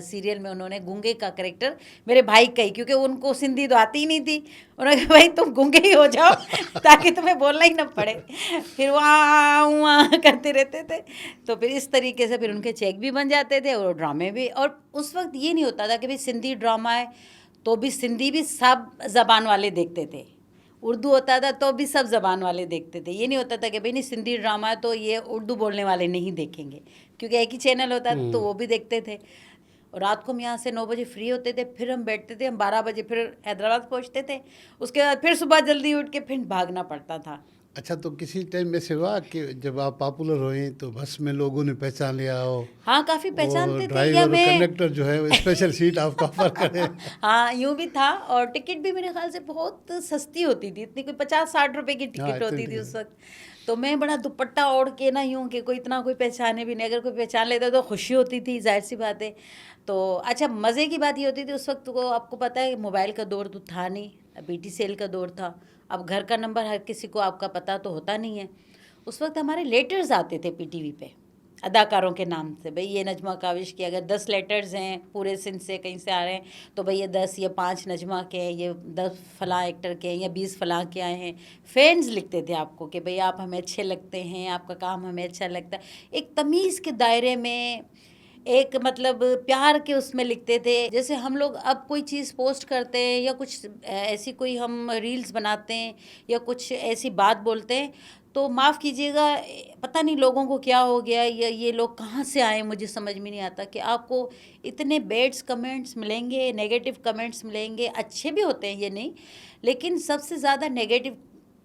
B: सीरियल में उन्होंने गूंगे का करेक्टर मेरे भाई का ही, क्योंकि उनको सिंधी तो आती ही नहीं थी, उन्होंने कहा भाई तुम गूंगे ही हो जाओ ताकि तुम्हें बोलना ही ना पड़े। फिर वहाँ करते रहते थे। तो फिर इस तरीके से फिर उनके चेक भी बन जाते थे और ड्रामे भी। और उस वक्त ये नहीं होता था कि भाई सिंधी ड्रामा है तो भी सिंधी भी सब ज़बान वाले देखते थे, उर्दू होता था तो भी सब ज़बान वाले देखते थे। ये नहीं होता था कि भाई नहीं सिंधी ड्रामा है तो ये उर्दू बोलने वाले नहीं देखेंगे, क्योंकि एक ही चैनल होता था तो वो भी देखते थे। और रात को हम यहाँ से 9 बजे फ्री होते थे, फिर हम बैठते थे, हम 12 बजे फिर हैदराबाद पहुँचते थे। उसके बाद फिर सुबह जल्दी उठ के फिर भागना पड़ता था।
A: अच्छा, तो किसी टाइम ऐसे हुआ कि जब आप पॉपुलर हुई तो बस में लोगों ने पहचान लिया हो?
B: हाँ, काफ़ी पहचानते थे। या
A: ड्राइवर,
B: मैं
A: कंडक्टर जो है वो स्पेशल सीट आपका ऑफर करे?
B: हाँ, यूँ भी था। और टिकट भी मेरे ख्याल से बहुत सस्ती होती थी, इतनी कोई 50-60 रुपए की
A: हाँ,
B: टिकट होती
A: इतनी
B: थी उस वक्त। तो मैं बड़ा दुपट्टा ओढ़ के ना, यूँ कि कोई पहचाने भी नहीं, अगर कोई पहचान लेता तो खुशी होती थी, जाहिर सी बात है। तो अच्छा, मज़े की बात ये होती थी उस वक्त को, आपको पता है मोबाइल का दौर तो था नहीं, बीटी सेल का दौर था। अब घर का नंबर हर किसी को आपका पता तो होता नहीं है। उस वक्त हमारे लेटर्स आते थे पीटीवी पे, अदाकारों के नाम से। भाई ये नजमा काविश की अगर 10 लेटर्स हैं पूरे सिंध से कहीं से आ रहे हैं, तो भाई ये 10 या 5 नजमा के हैं, ये 10 फलां एक्टर के हैं या 20 फलां के आए हैं। फैंस लिखते थे आपको कि भाई आप हमें अच्छे लगते हैं, आपका काम हमें अच्छा लगता है। एक तमीज़ के दायरे में, एक मतलब प्यार के उसमें लिखते थे। जैसे हम लोग अब कोई चीज़ पोस्ट करते हैं या कुछ ऐसी कोई हम रील्स बनाते हैं या कुछ ऐसी बात बोलते हैं, तो माफ़ कीजिएगा, पता नहीं लोगों को क्या हो गया या ये लोग कहाँ से आए, मुझे समझ में नहीं आता कि आपको इतने बैड्स कमेंट्स मिलेंगे, नेगेटिव कमेंट्स मिलेंगे। अच्छे भी होते हैं ये नहीं, लेकिन सबसे ज़्यादा नेगेटिव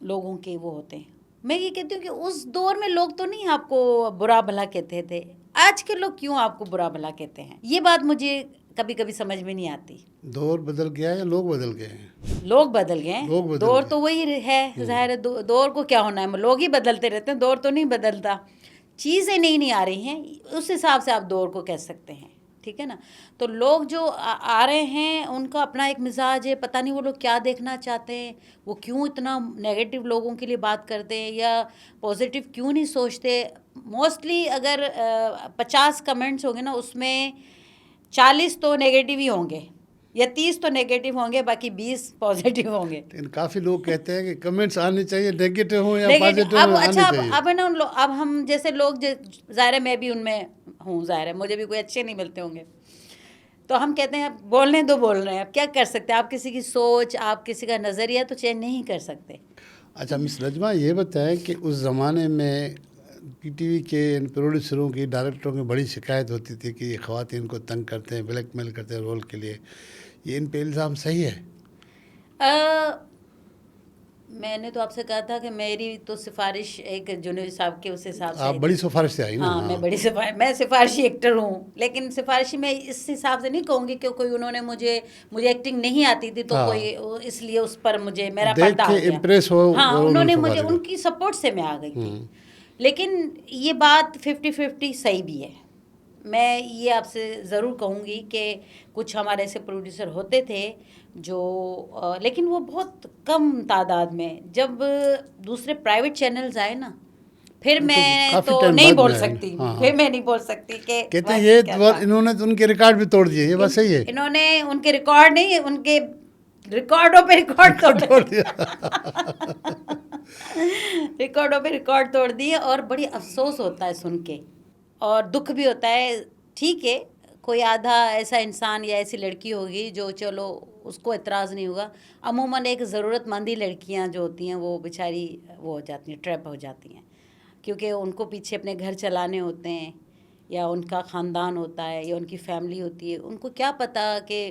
B: लोगों के वो होते हैं। मैं ये कहती हूँ कि उस दौर में लोग तो नहीं आपको बुरा भला कहते थे, आज के लोग क्यों आपको बुरा भला कहते हैं, ये बात मुझे कभी कभी समझ में नहीं आती।
A: दौर बदल गया है या लोग बदल गए हैं?
B: लोग बदल गए हैं,
A: लोग बदल
B: दौर
A: गए।
B: तो वही है, जाहिर है दौर को क्या होना है, लोग ही बदलते रहते हैं, दौर तो नहीं बदलता। चीज़ें नई नहीं आ रही हैं, उस हिसाब से आप दौर को कह सकते हैं, ठीक है ना। तो लोग जो आ रहे हैं उनका अपना एक मिजाज है, पता नहीं वो लोग क्या देखना चाहते हैं, वो क्यों इतना नेगेटिव लोगों के लिए बात करते हैं या पॉजिटिव क्यों नहीं सोचते। मोस्टली अगर 50 कमेंट्स होंगे ना, उसमें 40 तो नेगेटिव ही होंगे या 30 तो नेगेटिव होंगे, बाकी 20 पॉजिटिव होंगे।
A: लेकिन काफ़ी लोग कहते हैं कि कमेंट्स आने चाहिए, नेगेटिव हो या
B: नेगेटिव
A: पॉजिटिव
B: अब
A: हो, आने
B: अच्छा,
A: चाहिए।
B: अब है ना अब हम जैसे लोग ज़ाहिर है मैं भी उनमें हूँ, ज़ाहिर है मुझे भी कोई अच्छे नहीं मिलते होंगे, तो हम कहते हैं बोलने दो, बोल रहे हैं, अब क्या कर सकते हैं। आप किसी की सोच, आप किसी का नज़रिया तो चेंज नहीं कर सकते।
A: अच्छा मिस नजमा, ये बताएं कि उस ज़माने में पीटीवी के इन प्रोड्यूसरों की, डायरेक्टरों की बड़ी शिकायत होती थी कि ये ख़वातीन को तंग करते हैं, ब्लैकमेल करते हैं रोल के लिए, ये इन पे इल्ज़ाम सही है?
B: मैंने तो आपसे कहा था कि मेरी तो सिफारिश एक जुनेद साहब के उस हिसाब से
A: आप
B: आई
A: बड़ी
B: थी।
A: सिफारिश से आई ना?
B: हाँ, मैं बड़ी सिफारिश, मैं सिफारिशी एक्टर हूँ, लेकिन सिफारिशी मैं इस हिसाब से नहीं कहूँगी कि कोई उन्होंने मुझे एक्टिंग नहीं आती थी तो
A: हाँ।
B: कोई इसलिए उस पर मुझे मेरा
A: देख
B: पर्दा आ
A: के
B: गया।
A: इम्प्रेस हो
B: हाँ,
A: और
B: उन्होंने मुझे,
A: सिफारिश।
B: उनकी सपोर्ट से मैं आ गई थी। लेकिन ये बात 50-50 सही भी है। मैं ये आपसे ज़रूर कहूँगी कि कुछ हमारे ऐसे प्रोड्यूसर होते थे जो लेकिन वो बहुत कम तादाद में, जब दूसरे प्राइवेट चैनल्स आए ना, फिर
A: वो तो
B: मैं
A: काफी
B: तो
A: टाइम
B: नहीं
A: बाद
B: बोल
A: में आए ना।
B: सकती,
A: हाँ,
B: फिर
A: हाँ।
B: मैं नहीं बोल सकती कि
A: कहते हैं
B: वाकई
A: ये
B: क्या
A: बात
B: था।
A: इन्होंने तो उनके रिकॉर्ड भी तोड़ दिए, ये बात सही है?
B: इन्होंने उनके रिकॉर्ड नहीं, उनके रिकॉर्डों पे रिकॉर्ड
A: तोड़ दिया।
B: रिकॉर्डों पे रिकॉर्ड तोड़ दिए, और बड़ी अफसोस होता है सुन के और दुख भी होता है। ठीक है, कोई आधा ऐसा इंसान या ऐसी लड़की होगी जो चलो उसको एतराज़ नहीं होगा। अमूमन एक ज़रूरतमंद ही लड़कियां जो होती हैं वो बेचारी वो हो जाती हैं, ट्रैप हो जाती हैं, क्योंकि उनको पीछे अपने घर चलाने होते हैं या उनका ख़ानदान होता है या उनकी फैमिली होती है। उनको क्या पता कि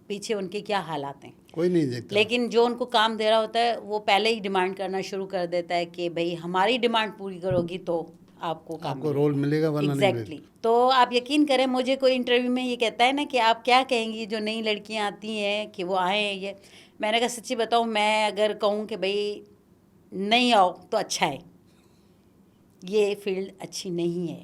B: पीछे उनके क्या हालात हैं,
A: कोई नहीं देखता।
B: लेकिन जो उनको काम दे रहा होता है वो पहले ही डिमांड करना शुरू कर देता है कि भाई हमारी डिमांड पूरी करोगी तो आपको काम
A: आपको रोल मिलेगा, वरना नहीं
B: एग्जैक्टली। तो आप यकीन करें, मुझे कोई इंटरव्यू में ये कहता है ना कि आप क्या कहेंगी जो नई लड़कियां आती हैं कि वो आए, ये मैंने कहा सच्ची बताऊं, मैं अगर कहूं कि भाई नहीं आओ तो अच्छा है, ये फील्ड अच्छी नहीं है।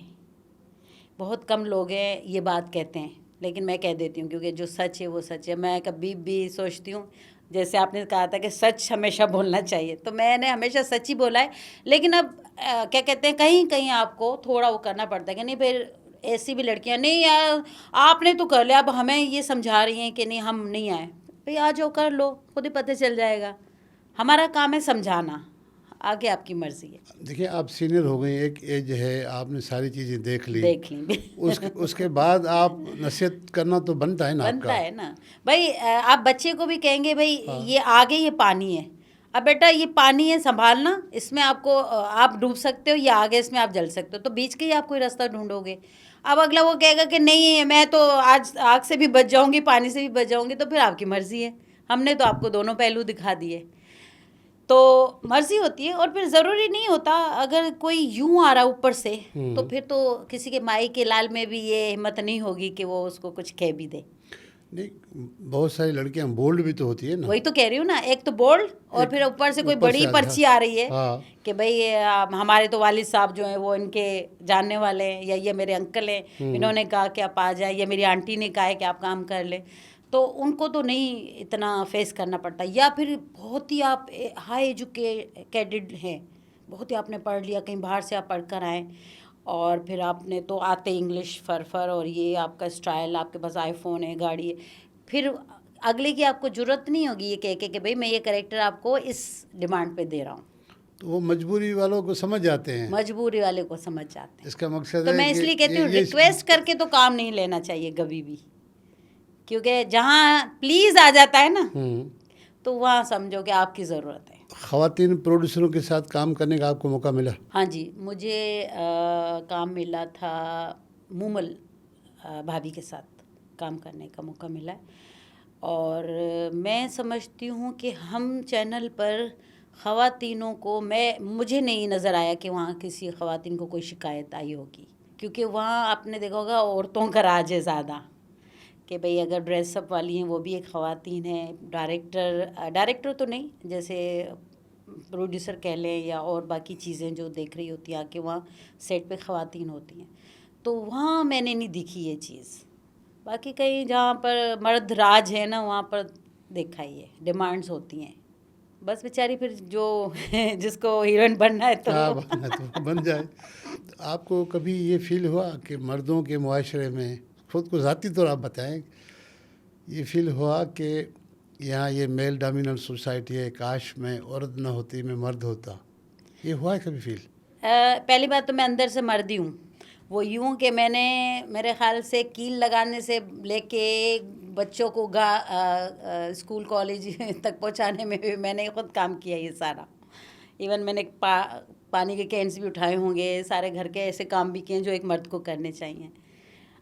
B: बहुत कम लोग हैं ये बात कहते हैं, लेकिन मैं कह देती हूँ क्योंकि जो सच है वो सच है। मैं कभी भी सोचती हूँ, जैसे आपने कहा था कि सच हमेशा बोलना चाहिए, तो मैंने हमेशा सच ही बोला है। लेकिन अब क्या कहते हैं, कहीं कहीं आपको थोड़ा वो करना पड़ता है कि नहीं, फिर ऐसी भी लड़कियाँ नहीं यार आपने तो कर लिया, अब हमें ये समझा रही हैं कि नहीं हम नहीं आए। भाई आ जाओ, कर लो, खुद ही पता चल जाएगा। हमारा काम है समझाना, आगे आपकी मर्जी है।
A: देखिए आप सीनियर हो गई, एक एज है, आपने सारी चीज़ें देख ली। उसके बाद आप नसीहत करना तो बनता है ना,
B: बनता
A: आपका
B: है ना भाई। आप बच्चे को भी कहेंगे भाई ये आगे ये पानी है, अब बेटा ये पानी है संभालना, इसमें आपको आप डूब सकते हो या आगे इसमें आप जल सकते हो, तो बीच के ही आप कोई रास्ता ढूंढोगे। अब अगला वो कहेगा कि नहीं मैं तो आज आग से भी बच जाऊंगी, पानी से भी बच जाऊंगी, तो फिर आपकी मर्जी है। हमने तो आपको दोनों पहलू दिखा दिए, तो मर्जी होती है। और फिर ज़रूरी नहीं होता, अगर कोई यूं आ रहा ऊपर से तो फिर तो किसी के माई के लाल में भी ये हिम्मत नहीं होगी कि वो उसको कुछ कह भी दे।
A: नहीं, बहुत सारी लड़कियां बोल्ड भी तो होती है ना।
B: वही तो कह रही हूँ ना, एक तो बोल्ड और फिर ऊपर से कोई बड़ी पर्ची आ रही है कि भाई हमारे तो वालिद साहब जो हैं वो इनके जानने वाले हैं, या ये मेरे अंकल हैं, इन्होंने कहा कि आप आ जाए, या मेरी आंटी ने कहा है कि आप काम कर लें, तो उनको तो नहीं इतना फेस करना पड़ता। या फिर बहुत ही आप हाई एजुकेटेड हैं, बहुत ही आपने पढ़ लिया, कहीं बाहर से आप पढ़ कर आएँ और फिर आपने तो आते इंग्लिश फर और ये आपका स्टाइल, आपके पास आईफोन है, गाड़ी है, फिर अगले की आपको ज़रूरत नहीं होगी ये कह के भाई मैं ये कैरेक्टर आपको इस डिमांड पे दे रहा हूँ।
A: तो वो मजबूरी वालों को समझ जाते हैं,
B: मजबूरी वाले को समझ जाते हैं।
A: इसका मकसद
B: तो
A: है
B: मैं
A: कि
B: इसलिए कहती हूँ
A: ये
B: रिक्वेस्ट करके तो काम नहीं लेना चाहिए कभी भी, क्योंकि जहाँ प्लीज़ आ जाता है ना तो वहाँ समझो कि आपकी ज़रूरत है।
A: ख़वातीन प्रोड्यूसरों के साथ काम करने का आपको मौका मिला?
B: हाँ जी, मुझे काम मिला था मूमल भाभी के साथ काम करने का मौका मिला है। और मैं समझती हूँ कि हम चैनल पर ख़वातीनों को, मुझे नहीं नज़र आया कि वहाँ किसी ख़वातीन को कोई शिकायत आई होगी, क्योंकि वहाँ आपने देखा होगा औरतों का राज है ज़्यादा, कि भाई अगर ड्रेसअप वाली हैं वो भी एक ख़वातीन है, डायरेक्टर तो नहीं, जैसे प्रोड्यूसर कह लें या और बाकी चीज़ें जो देख रही होती हैं आके वहाँ सेट पे ख़वातीन होती हैं, तो वहाँ मैंने नहीं दिखी ये चीज़। बाकी कहीं जहाँ पर मर्द राज है ना वहाँ पर देखा ही है, डिमांड्स होती हैं, बस बेचारी फिर जो जिसको हीरोइन बनना है तो
A: हाँ, बनना तो बन जाए। तो आपको कभी ये फील हुआ कि मर्दों के मुआशरे में, खुद को ज़ाती तौर आप बताएं, ये फील हुआ कि यहाँ ये मेल डोमिनेंट सोसाइटी है, काश मैं औरत न होती मैं मर्द होता, ये हुआ है कभी फील?
B: पहली बात तो मैं अंदर से मर्दी हूँ, वो यूँ कि मैंने मेरे ख़्याल से कील लगाने से लेके बच्चों को स्कूल कॉलेज तक पहुँचाने में भी मैंने खुद काम किया ये सारा। इवन मैंने पानी के कैंस भी उठाए होंगे, सारे घर के ऐसे काम भी किए जो एक मर्द को करने चाहिए।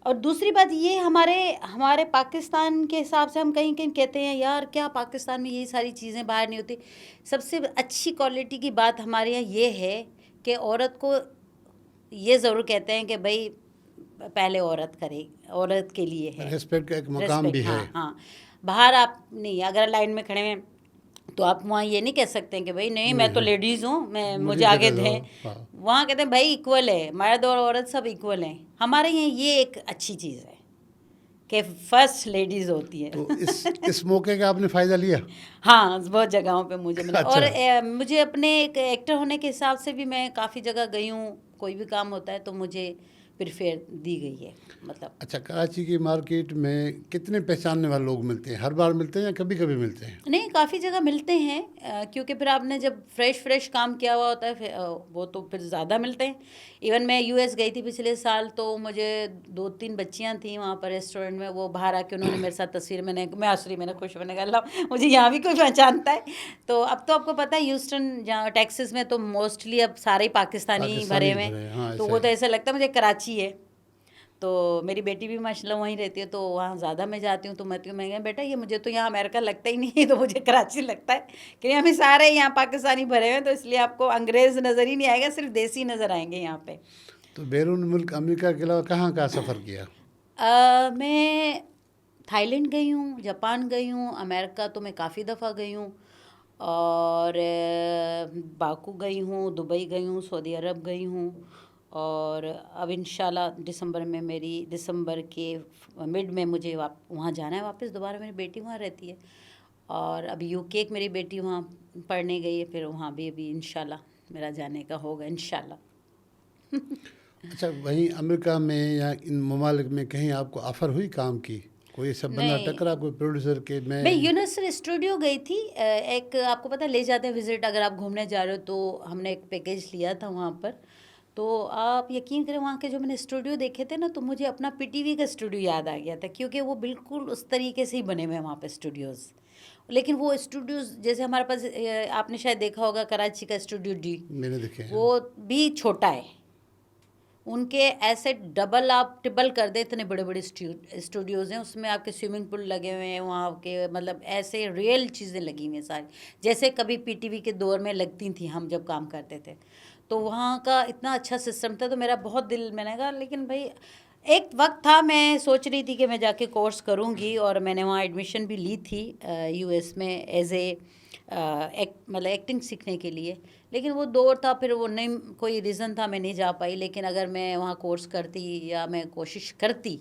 B: और दूसरी बात ये, हमारे पाकिस्तान के हिसाब से हम कहीं कहीं कहते हैं यार क्या पाकिस्तान में यही सारी चीज़ें बाहर नहीं होती। सबसे अच्छी क्वालिटी की बात हमारे यहाँ ये है कि औरत को ये ज़रूर कहते हैं कि भाई पहले औरत करे, औरत के लिए है,
A: रिस्पेक्ट का एक मकाम भी है।
B: हाँ हाँ, बाहर आप नहीं, अगर लाइन में खड़े हैं तो आप वहाँ ये नहीं कह सकते हैं कि भाई नहीं मैं तो लेडीज़ हूँ, मैं मुझे आगे दें।
A: हाँ।
B: वहाँ कहते हैं भाई इक्वल है, मर्द और औरत सब इक्वल हैं। हमारे यहाँ ये एक अच्छी चीज़ है कि फर्स्ट लेडीज़ होती है।
A: तो इस मौके का आपने फ़ायदा लिया?
B: हाँ, बहुत जगहों पे मुझे मिला।
A: अच्छा।
B: और मुझे अपने एक एक्टर होने के हिसाब से भी मैं काफ़ी जगह गई हूँ, कोई भी काम होता है तो मुझे प्रिफेयर दी गई है, मतलब।
A: अच्छा, कराची की मार्केट में कितने पहचानने वाले लोग मिलते हैं? हर बार मिलते हैं या कभी कभी मिलते हैं?
B: नहीं, काफ़ी जगह मिलते हैं, क्योंकि फिर आपने जब फ्रेश काम किया हुआ होता है वो तो फिर ज़्यादा मिलते हैं। इवन मैं यूएस गई थी पिछले साल, तो मुझे 2-3 बच्चियां थी वहाँ पर रेस्टोरेंट में, वो बाहर आके उन्होंने मेरे साथ तस्वीर, मैं हंस रही, मैंने खुश, मैंने कहा अल्लाह मुझे यहाँ भी कोई पहचानता है। तो अब तो आपको पता है ह्यूस्टन जहाँ टेक्सास में तो मोस्टली अब सारे ही पाकिस्तानी भरे हुए हैं,
A: हाँ,
B: तो वो तो ऐसा लगता है मुझे कराची है। तो मेरी बेटी भी माशाल्लाह वहीं रहती है, तो वहाँ ज़्यादा मैं जाती हूँ, तो मैं कहा बेटा ये मुझे तो यहाँ अमेरिका लगता ही नहीं है, तो मुझे कराची लगता है, कि हमें सारे यहाँ पाकिस्तानी भरे हुए हैं, तो इसलिए आपको अंग्रेज़ नज़र ही नहीं आएगा, सिर्फ देसी नज़र आएंगे यहाँ पे।
A: तो बैरून मुल्क अमेरिका के अलावा कहाँ कहाँ सफ़र किया?
B: मैं थाईलैंड गई हूँ, जापान गई हूँ, अमेरिका तो मैं काफ़ी दफ़ा गई हूँ, और बाकू गई हूँ, दुबई गई हूँ, सऊदी अरब गई हूँ, और अब इंशाल्लाह दिसंबर के मिड में मुझे वहाँ जाना है वापस दोबारा। मेरी बेटी वहाँ रहती है, और अभी यूके एक मेरी बेटी वहाँ पढ़ने गई है, फिर वहाँ भी अभी इंशाल्लाह मेरा जाने का होगा इंशाल्लाह।
A: अच्छा, वहीं अमेरिका में या इन ममालिक में कहीं आपको ऑफ़र हुई काम की? कोई ऐसा बंदा
B: नहीं।
A: टकरा, कोई प्रोड्यूसर के?
B: मैं यूनिवर्सल स्टूडियो गई थी, एक आपको पता ले जाते हैं विजिट, अगर आप घूमने जा रहे हो तो हमने एक पैकेज लिया था वहाँ पर, तो आप यकीन करें वहाँ के जो मैंने स्टूडियो देखे थे ना, तो मुझे अपना पीटीवी का स्टूडियो याद आ गया था, क्योंकि वो बिल्कुल उस तरीके से ही बने हुए हैं वहाँ पे स्टूडियोज़। लेकिन वो स्टूडियोज़ जैसे हमारे पास, आपने शायद देखा होगा कराची का स्टूडियो डी,
A: मैंने देखे हैं।
B: वो भी छोटा है, उनके ऐसे डबल आप ट्रिपल कर दे, इतने बड़े बड़े स्टूडियोज़ हैं, उसमें आपके स्विमिंग पूल लगे हुए हैं वहाँ के, मतलब ऐसे रियल चीज़ें लगी हुई हैं सारी, जैसे कभी पीटीवी के दौर में लगती थी हम जब काम करते थे। तो वहाँ का इतना अच्छा सिस्टम था, तो मेरा बहुत दिल, मैंने कहा लेकिन भाई एक वक्त था मैं सोच रही थी कि मैं जाके कोर्स करूँगी, और मैंने वहाँ एडमिशन भी ली थी यूएस में एज ए मतलब एक्टिंग सीखने के लिए, लेकिन वो दौर था, फिर वो नहीं, कोई रीज़न था मैं नहीं जा पाई। लेकिन अगर मैं वहाँ कोर्स करती या मैं कोशिश करती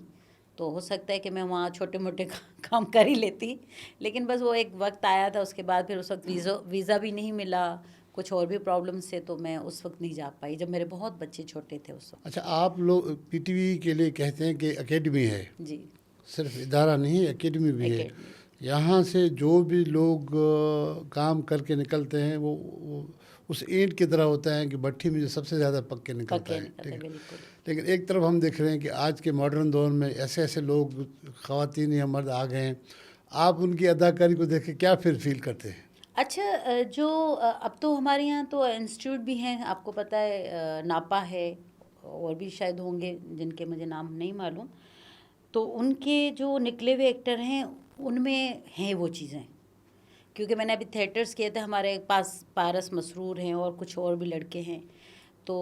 B: तो हो सकता है कि मैं वहाँ छोटे मोटे काम कर ही लेती, लेकिन बस वो एक वक्त आया था, उसके बाद फिर उस वक्त वीज़ा भी नहीं मिला, कुछ और भी प्रॉब्लम से, तो मैं उस वक्त नहीं जा पाई जब मेरे बहुत बच्चे छोटे थे उस वक्त।
A: अच्छा, आप लोग पीटीवी के लिए कहते हैं कि एकेडमी है,
B: जी,
A: सिर्फ इदारा नहीं, एकेडमी भी है।
B: एकेडमी।
A: यहाँ से जो भी लोग काम करके निकलते हैं वो उस ईंट की तरह होता है कि भट्टी में जो सबसे ज़्यादा पक्के निकलता
B: पक्के
A: है,
B: निकलते,
A: ठीक है।
B: बिल्कुल।
A: लेकिन एक तरफ हम देख रहे हैं कि आज के मॉडर्न दौर में ऐसे ऐसे लोग, ख़वातीन या मर्द आ गए हैं, आप उनकी अदाकारी को देख के क्या फिर फील करते हैं?
B: अच्छा, अब तो हमारे यहाँ तो इंस्टीट्यूट भी हैं, आपको पता है, नापा है, और भी शायद होंगे जिनके मुझे नाम नहीं मालूम। तो उनके जो निकले हुए एक्टर हैं उनमें हैं वो चीज़ें, क्योंकि मैंने अभी थिएटर्स किए थे, हमारे पास पारस मसरूर हैं और कुछ और भी लड़के हैं, तो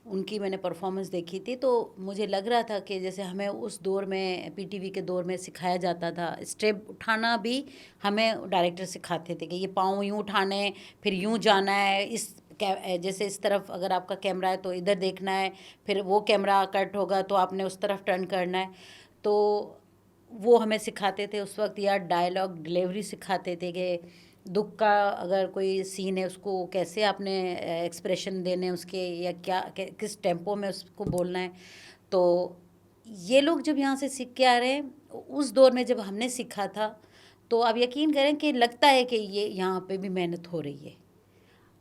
B: उनकी मैंने परफॉर्मेंस देखी थी। तो मुझे लग रहा था कि जैसे हमें उस दौर में, पीटीवी के दौर में सिखाया जाता था, स्टेप उठाना भी हमें डायरेक्टर सिखाते थे कि ये पाँव यूँ उठाने, फिर यूँ जाना है, जैसे इस तरफ अगर आपका कैमरा है तो इधर देखना है, फिर वो कैमरा कट होगा तो आपने उस तरफ टर्न करना है। तो वो हमें सिखाते थे उस वक्त, या डायलॉग डिलीवरी सिखाते थे कि दुख का अगर कोई सीन है उसको कैसे आपने एक्सप्रेशन देने उसके, या किस टेम्पो में उसको बोलना है। तो ये लोग जब यहाँ से सीख के आ रहे हैं, उस दौर में जब हमने सीखा था, तो आप यकीन करें कि लगता है कि ये यहाँ पे भी मेहनत हो रही है।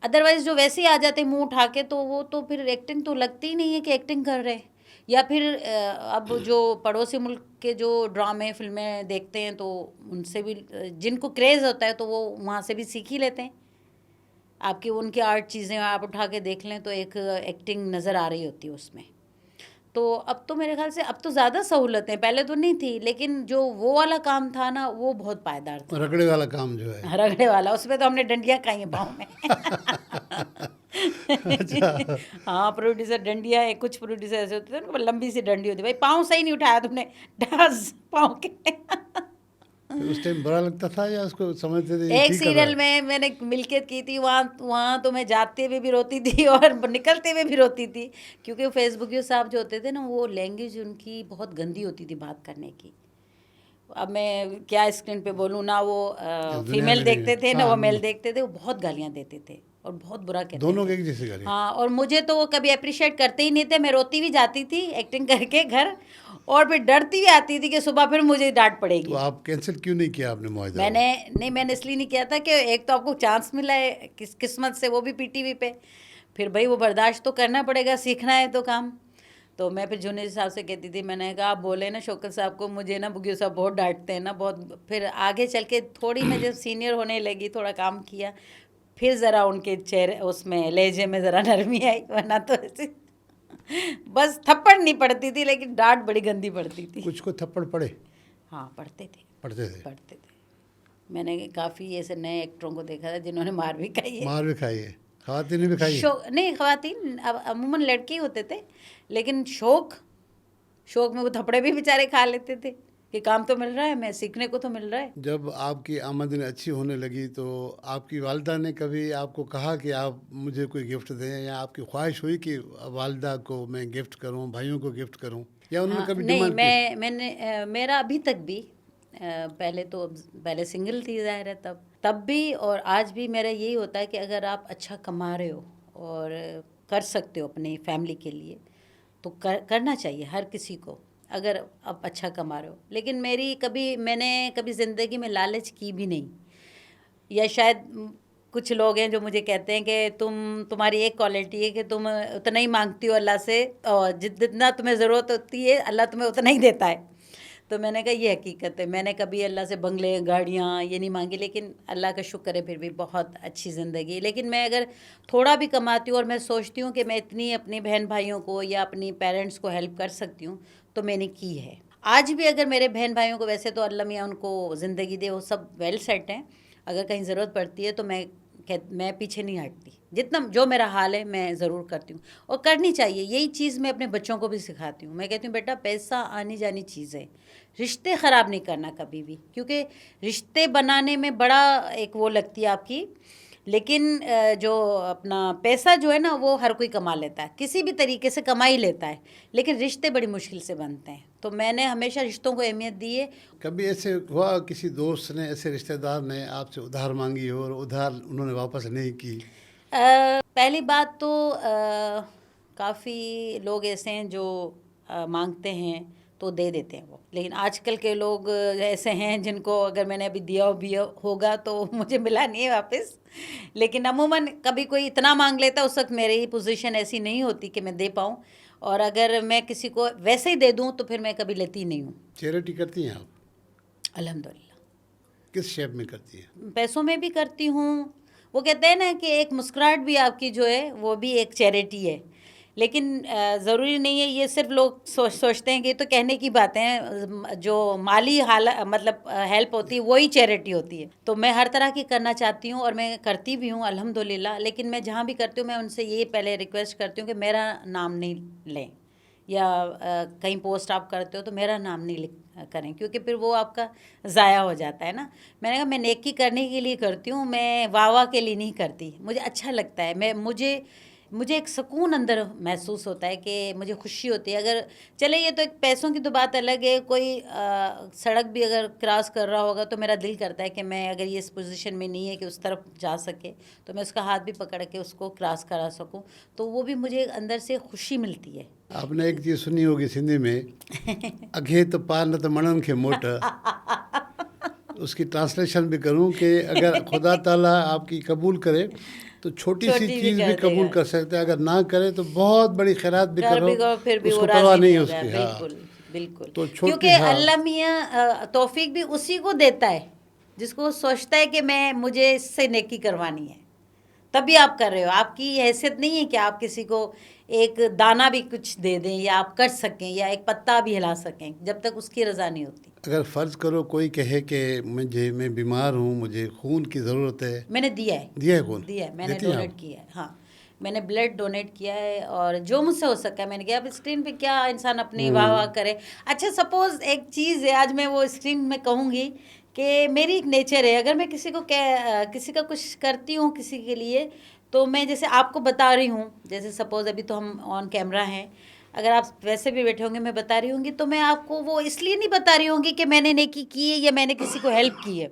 B: अदरवाइज़ जो वैसे ही आ जाते मुंह उठा के, तो वो तो फिर एक्टिंग तो लगती ही नहीं है कि एक्टिंग कर रहे हैं। या फिर अब जो पड़ोसी मुल्क के जो ड्रामे फिल्में देखते हैं, तो उनसे भी जिनको क्रेज़ होता है तो वो वहाँ से भी सीख ही लेते हैं। आपकी उनकी आर्ट चीज़ें आप उठा के देख लें तो एक एक्टिंग नज़र आ रही होती है उसमें। तो अब तो मेरे ख्याल से अब तो ज़्यादा सहूलतें, पहले तो नहीं थी, लेकिन जो वो वाला काम था ना, वो बहुत पायदार था।
A: रगड़े वाला काम जो है।
B: रगड़े वाला, उसमें तो हमने डंडियाँ खाई हैं पाँव में।
A: अच्छा,
B: हाँ, प्रोड्यूसर डंडियाँ है, कुछ प्रोड्यूसर ऐसे होते थे ना, लंबी सी डंडी होती, भाई पाँव सही नहीं उठाया तुमने, डांस पाँव के।
A: फिर उस टाइम बुरा लगता था या उसको समझते थे ये
B: एक
A: ठीक कर रहा
B: सीरियल
A: है?
B: में मैंने मिलकियत की थी, वहाँ वहाँ तो मैं जाते हुए भी रोती थी और निकलते हुए भी रोती थी, क्योंकि फेसबुक साहब जो होते थे ना, वो लैंग्वेज उनकी बहुत गंदी होती थी बात करने की। अब मैं क्या स्क्रीन पे बोलूँ ना, वो
A: इस दुनिया
B: फीमेल
A: में नहीं है।
B: देखते थे ना,
A: हाँ,
B: वो मेल देखते थे, वो बहुत गालियाँ देते थे और बहुत बुरा कहते
A: दोनों
B: थे।
A: के एक जैसे गालियाँ।
B: हाँ, और मुझे तो वो कभी अप्रिशिएट करते ही नहीं थे, मैं रोती भी जाती थी एक्टिंग करके घर, और फिर डरती भी आती थी कि सुबह फिर मुझे डांट
A: तो
B: पड़ेगी।
A: आप कैंसिल क्यों नहीं किया आपने मुआहदा वो?
B: मैंने इसलिए नहीं किया था कि एक तो आपको चांस मिला है किस्मत से, वो भी पीटीवी पे, फिर भाई वो बर्दाश्त तो करना पड़ेगा, सीखना है तो काम। तो मैं फिर जूनियर साहब से कहती थी, मैंने कहा आप बोले ना शौकत साहब को, मुझे ना बुगियो साहब बहुत डांटते हैं ना बहुत। फिर आगे चल के थोड़ी मैं जब सीनियर होने लगी, थोड़ा काम किया, फिर ज़रा उनके चेहरे उसमें लहजे में ज़रा नरमी आई, वरना तो ऐसे बस थप्पड़ नहीं पड़ती थी, लेकिन डांट बड़ी गंदी पड़ती थी।
A: कुछ को थप्पड़ पड़े?
B: हाँ, पढ़ते थे,
A: पड़ते थे?
B: पढ़ते थे। मैंने काफ़ी ऐसे नए एक्टरों को देखा था जिन्होंने मार भी खाई है।
A: मार भी खाई है, ख़वातीन ने भी खाई है?
B: नहीं, ख़वातीन अब अमूमन लड़के ही होते थे, लेकिन शौक में वो थप्पड़े भी बेचारे खा लेते थे कि काम तो मिल रहा है, मैं सीखने को तो मिल रहा है।
A: जब आपकी आमदनी अच्छी होने लगी तो आपकी वालदा ने कभी आपको कहा कि आप मुझे कोई गिफ्ट दें, या आपकी ख्वाहिश हुई कि वालदा को मैं गिफ्ट करूं, भाइयों को गिफ्ट करूं, या उन्होंने
B: हाँ,
A: कभी
B: नहीं,
A: डिमांड की?
B: मैंने मेरा अभी तक भी, पहले सिंगल थी ज़ाहिर है, तब भी और आज भी मेरा यही होता है कि अगर आप अच्छा कमा रहे हो और कर सकते हो अपनी फैमिली के लिए, तो करना चाहिए हर किसी को, अगर आप अच्छा कमा रहे हो। लेकिन मैंने कभी ज़िंदगी में लालच की भी नहीं, या शायद कुछ लोग हैं जो मुझे कहते हैं कि तुम्हारी एक क्वालिटी है कि तुम उतना ही मांगती हो अल्लाह से, और जितना तुम्हें ज़रूरत होती है अल्लाह तुम्हें उतना ही देता है। तो मैंने कहा ये हकीकत है, मैंने कभी अल्लाह से बंगले गाड़ियाँ ये नहीं मांगी, लेकिन अल्लाह का शुक्र है फिर भी बहुत अच्छी ज़िंदगी। लेकिन मैं अगर थोड़ा भी कमाती हूँ और मैं सोचती हूँ कि मैं इतनी अपनी बहन भाइयों को या अपनी पेरेंट्स को हेल्प कर सकती हूँ, तो मैंने की है। आज भी अगर मेरे बहन भाइयों को, वैसे तो अल्लाह मियाँ उनको ज़िंदगी दे, वो सब वेल सेट हैं, अगर कहीं ज़रूरत पड़ती है तो मैं पीछे नहीं हटती, जितना जो मेरा हाल है मैं ज़रूर करती हूँ, और करनी चाहिए। यही चीज़ मैं अपने बच्चों को भी सिखाती हूँ। मैं कहती हूँ बेटा, पैसा आनी जानी चीज़ है, रिश्ते ख़राब नहीं करना कभी भी, क्योंकि रिश्ते बनाने में बड़ा एक वो लगती है आपकी, लेकिन जो अपना पैसा जो है ना, वो हर कोई कमा लेता है, किसी भी तरीके से कमा ही लेता है, लेकिन रिश्ते बड़ी मुश्किल से बनते हैं। तो मैंने हमेशा रिश्तों को अहमियत दी है।
A: कभी ऐसे हुआ किसी दोस्त ने, ऐसे रिश्तेदार ने आपसे उधार मांगी हो और उधार उन्होंने वापस नहीं की?
B: पहली बात तो काफ़ी लोग ऐसे हैं जो मांगते हैं तो दे देते हैं वो, लेकिन आजकल के लोग ऐसे हैं जिनको अगर मैंने अभी दिया भी होगा तो मुझे मिला नहीं है वापस। लेकिन अमूमन कभी कोई इतना मांग लेता है, उस वक्त मेरी पोजीशन ऐसी नहीं होती कि मैं दे पाऊँ, और अगर मैं किसी को वैसे ही दे दूँ तो फिर मैं कभी लेती नहीं हूँ।
A: चैरिटी करती हैं आप?
B: अल्हम्दुलिल्लाह।
A: किस शेप में करती हैं?
B: पैसों में भी करती हूँ। वो कहते हैं ना कि एक मुस्कुराहट भी आपकी जो है वो भी एक चैरिटी है, लेकिन ज़रूरी नहीं है। ये सिर्फ लोग सोचते हैं कि ये तो कहने की बातें हैं, जो माली मतलब हेल्प होती है वही चैरिटी होती है। तो मैं हर तरह की करना चाहती हूँ और मैं करती भी हूँ अल्हम्दुलिल्लाह। लेकिन मैं जहाँ भी करती हूँ मैं उनसे ये पहले रिक्वेस्ट करती हूँ कि मेरा नाम नहीं लें, या कहीं पोस्ट आप करते हो तो मेरा नाम नहीं करें, क्योंकि फिर वो आपका ज़ाया हो जाता है ना। मैंने कहा मैं नेकी करने के लिए करती हूँ, मैं वाह वाह के लिए नहीं करती। मुझे अच्छा लगता है, मुझे एक सुकून अंदर महसूस होता है कि मुझे खुशी होती है। अगर चले ये तो एक पैसों की तो बात अलग है, कोई सड़क भी अगर क्रॉस कर रहा होगा तो मेरा दिल करता है कि मैं अगर ये इस पोजीशन में नहीं है कि उस तरफ जा सके तो मैं उसका हाथ भी पकड़ के उसको क्रॉस करा सकूं, तो वो भी मुझे अंदर से खुशी मिलती है।
A: आपने एक चीज़ सुनी होगी सिंधी में, अघे तो पार न तो मणन खे मोट। उसकी ट्रांसलेशन भी करूं कि अगर खुदा ताला आपकी कबूल करे तो छोटी सी
B: छोटी भी
A: चीज़
B: कर
A: भी कबूल
B: देगा,
A: कर सकते हैं, अगर ना करे तो बहुत बड़ी खैरात भी
B: कर
A: करो
B: भी गो फिर भी वो
A: उसको परवाह
B: राजी
A: नहीं
B: नहीं
A: है
B: होगा।
A: उसकी। हाँ,
B: बिल्कुल बिल्कुल।
A: तो
B: क्योंकि
A: छोटी, हाँ,
B: अल्लाह मियाँ तौफीक भी उसी को देता है जिसको वो सोचता है कि मैं मुझे इससे नेकी करवानी है, तभी आप कर रहे हो। आपकी हैसियत नहीं है कि आप किसी को एक दाना भी कुछ दे दें या आप कर सकें या एक पत्ता भी हिला सकें, जब तक उसकी रज़ा नहीं होती।
A: अगर फ़र्ज़ करो कोई कहे कि मैं बीमार हूँ, मुझे खून की ज़रूरत है,
B: मैंने दिया है,
A: दिया है खून?
B: दिया है, मैंने
A: देती हैं
B: डोनेट
A: आप?
B: किया है। हाँ, मैंने ब्लड डोनेट किया है और जो मुझसे हो सका है मैंने किया। अब स्क्रीन पे क्या इंसान अपनी वाह वाह करे। अच्छा सपोज़ एक चीज़ है, आज मैं वो स्क्रीन में कहूँगी कि मेरी एक नेचर है, अगर मैं किसी को किसी का कुछ करती हूँ किसी के लिए, तो मैं जैसे आपको बता रही हूँ, जैसे सपोज़ अभी तो हम ऑन कैमरा हैं, अगर आप वैसे भी बैठे होंगे मैं बता रही होंगी, तो मैं आपको वो इसलिए नहीं बता रही होंगी कि मैंने नेकी की है या मैंने किसी को हेल्प की है।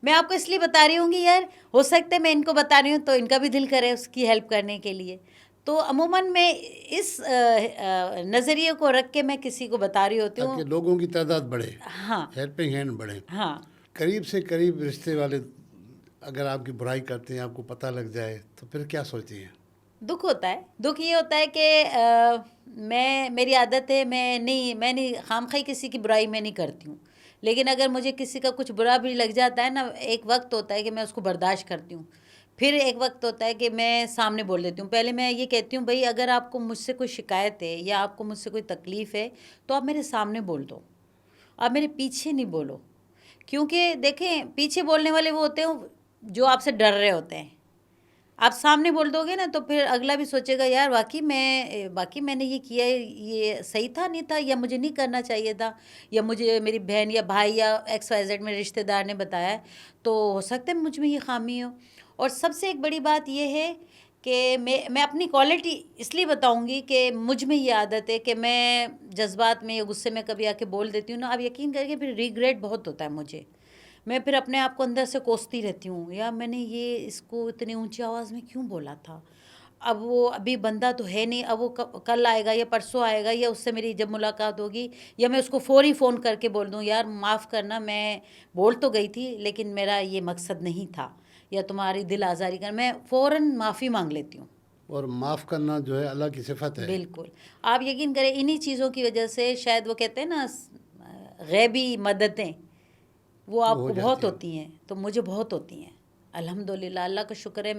B: मैं आपको इसलिए बता रही होंगी यार, हो सकता है मैं इनको बता रही हूँ तो इनका भी दिल करे उसकी हेल्प करने के लिए। तो अमूमन मैं इस नज़रिए को रख के मैं किसी को बता रही होती
A: ताकि
B: हूँ।
A: लोगों की तादाद बढ़े,
B: हाँ
A: हेल्पिंग हैंड बढ़े।
B: हाँ।
A: करीब से करीब रिश्ते वाले अगर आपकी बुराई करते हैं, आपको पता लग जाए, तो फिर क्या सोचती हैं?
B: दुख होता है। दुख ये होता है कि मेरी आदत है, मैं नहीं खामखाई किसी की बुराई मैं नहीं करती हूँ। लेकिन अगर मुझे किसी का कुछ बुरा भी लग जाता है ना, एक वक्त होता है कि मैं उसको बर्दाश्त करती हूँ, फिर एक वक्त होता है कि मैं सामने बोल देती हूँ। पहले मैं ये कहती हूँ भाई अगर आपको मुझसे कोई शिकायत है या आपको मुझसे कोई तकलीफ़ है तो आप मेरे सामने बोल दो, आप मेरे पीछे नहीं बोलो। क्योंकि देखें, पीछे बोलने वाले वो होते हैं जो आपसे डर रहे होते हैं। आप सामने बोल दोगे ना तो फिर अगला भी सोचेगा यार वाकई मैंने ये किया है, ये सही था नहीं था, या मुझे नहीं करना चाहिए था, या मुझे मेरी बहन या भाई या XYZ में रिश्तेदार ने बताया है, तो हो सकता है मुझ में ये खामी हो। और सबसे एक बड़ी बात ये है कि मैं अपनी क्वालिटी इसलिए बताऊंगी कि मुझ में ये आदत है कि मैं जज्बात में या गुस्से में कभी आके बोल देती हूँ ना, आप यकीन करके फिर रिग्रेट बहुत होता है मुझे। मैं फिर अपने आप को अंदर से कोसती रहती हूँ, यार मैंने ये इसको इतनी ऊंची आवाज़ में क्यों बोला था। अब वो अभी बंदा तो है नहीं, अब वो कल आएगा या परसों आएगा या उससे मेरी जब मुलाकात होगी, या मैं उसको फ़ौरी फ़ोन करके बोल दूँ यार माफ़ करना, मैं बोल तो गई थी लेकिन मेरा ये मकसद नहीं था, या तुम्हारी दिल आज़ारी कर, मैं फ़ौरन माफ़ी मांग लेती हूँ।
A: और माफ़ करना जो है अल्लाह की सिफत है।
B: बिल्कुल। आप यकीन करें इन्हीं चीज़ों की वजह से शायद वो कहते हैं ना गैबी मददें, वो
A: वो हो
B: आपको बहुत
A: जाती है।
B: होती हैं, तो मुझे बहुत होती हैं। अल्हम्दुलिल्लाह, अल्लाह का शुक्र है।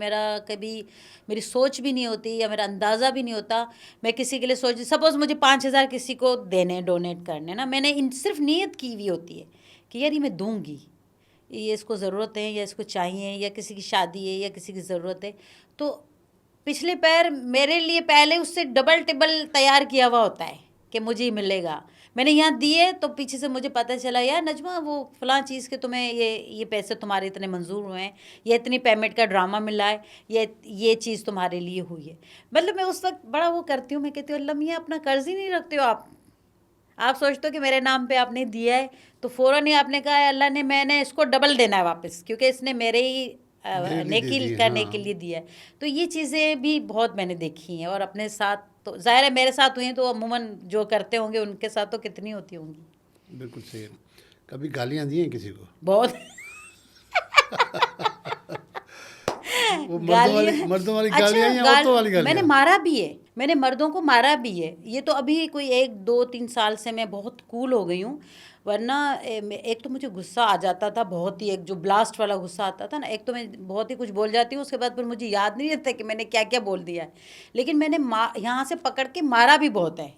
B: मेरी सोच भी नहीं होती या मेरा अंदाज़ा भी नहीं होता मैं किसी के लिए सोच, सपोज़ मुझे 5,000 किसी को देने डोनेट करने ना, मैंने सिर्फ नीयत की हुई होती है कि यार ये मैं दूंगी, ये इसको ज़रूरत है या इसको चाहिए, या किसी की शादी है या किसी की ज़रूरत है, तो पिछले पैर मेरे लिए पहले उससे डबल टिबल तैयार किया हुआ होता है कि मुझे ही मिलेगा। मैंने यहाँ दिए तो पीछे से मुझे पता चला यार नजमा वो फ़लाँ चीज़ के तुम्हें ये पैसे तुम्हारे इतने मंजूर हुए हैं, ये इतनी पेमेंट का ड्रामा मिला है, ये चीज़ तुम्हारे लिए हुई है। मतलब मैं उस वक्त बड़ा वो करती हूँ, मैं कहती हूँ अल्लाह मियाँ अपना कर्ज़ ही नहीं रखते हो आप सोचते हो कि मेरे नाम पे आपने दिया है तो फ़ौरन ही आपने कहा है अल्लाह ने मैंने इसको डबल देना है वापस, क्योंकि इसने मेरे ही नेकी
A: दी है,
B: करने
A: हाँ।
B: के लिए दिया है। तो ये चीज़ें भी बहुत मैंने देखी हैं, और अपने साथ तो ज़ाहिर है मेरे साथ हुई हैं, तो अमूमन जो करते होंगे उनके साथ तो कितनी होती होंगी।
A: बिल्कुल सही है। कभी गालियाँ दी हैं किसी को?
B: बहुत
A: वो
B: गालियाँ।
A: मर्दों वाली
B: अच्छा,
A: गालियाँ या
B: गाल
A: औरतों वाली
B: मैंने
A: गालियाँ?
B: मारा भी है, मैंने मर्दों को मारा भी है। ये तो अभी कोई 1 2 3 साल से मैं बहुत कूल हो गई हूँ, वरना एक तो मुझे गुस्सा आ जाता था बहुत ही, एक जो ब्लास्ट वाला गुस्सा आता था ना, एक तो मैं बहुत ही कुछ बोल जाती हूँ, उसके बाद फिर मुझे याद नहीं रहता कि मैंने क्या क्या बोल दिया है। लेकिन मैंने यहाँ से पकड़ के मारा भी बहुत है,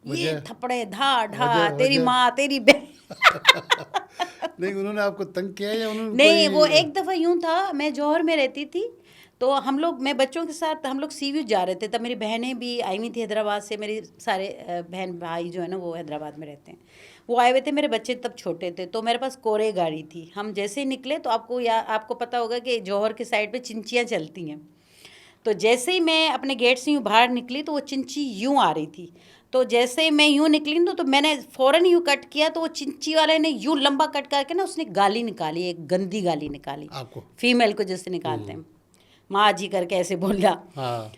B: ये
A: वजह?
B: थप्पड़े धा ढा,
A: वजह
B: तेरी
A: वजह?
B: माँ तेरी बहन।
A: नहीं, उन्होंने आपको तंग किया या उन्होंने
B: नहीं, वो
A: कोई?
B: एक दफ़ा यूँ था, मैं जौहर में रहती थी, तो हम लोग, मैं बच्चों के साथ हम लोग सी व्यू जा रहे थे, तब मेरी बहनें भी आई हुई थी हैदराबाद से, मेरे सारे बहन भाई जो है ना वो हैदराबाद में रहते हैं, वो आए हुए थे, मेरे बच्चे तब छोटे थे, तो मेरे पास कोरे गाड़ी थी। हम जैसे ही निकले तो आपको पता होगा कि जौहर के साइड पे चिंचियाँ चलती हैं, तो जैसे ही मैं अपने गेट से यूँ बाहर निकली तो वो चिंची यूँ आ रही थी, तो जैसे ही मैं यूँ निकली तो मैंने फ़ौरन यूँ कट किया, तो वो चिंची वाले ने यूँ लंबा कट करके ना उसने गाली निकाली, एक गंदी गाली निकाली,
A: आपको?
B: फीमेल को जैसे निकालते हैं, माँ जी करके ऐसे बोला।
A: हाँ।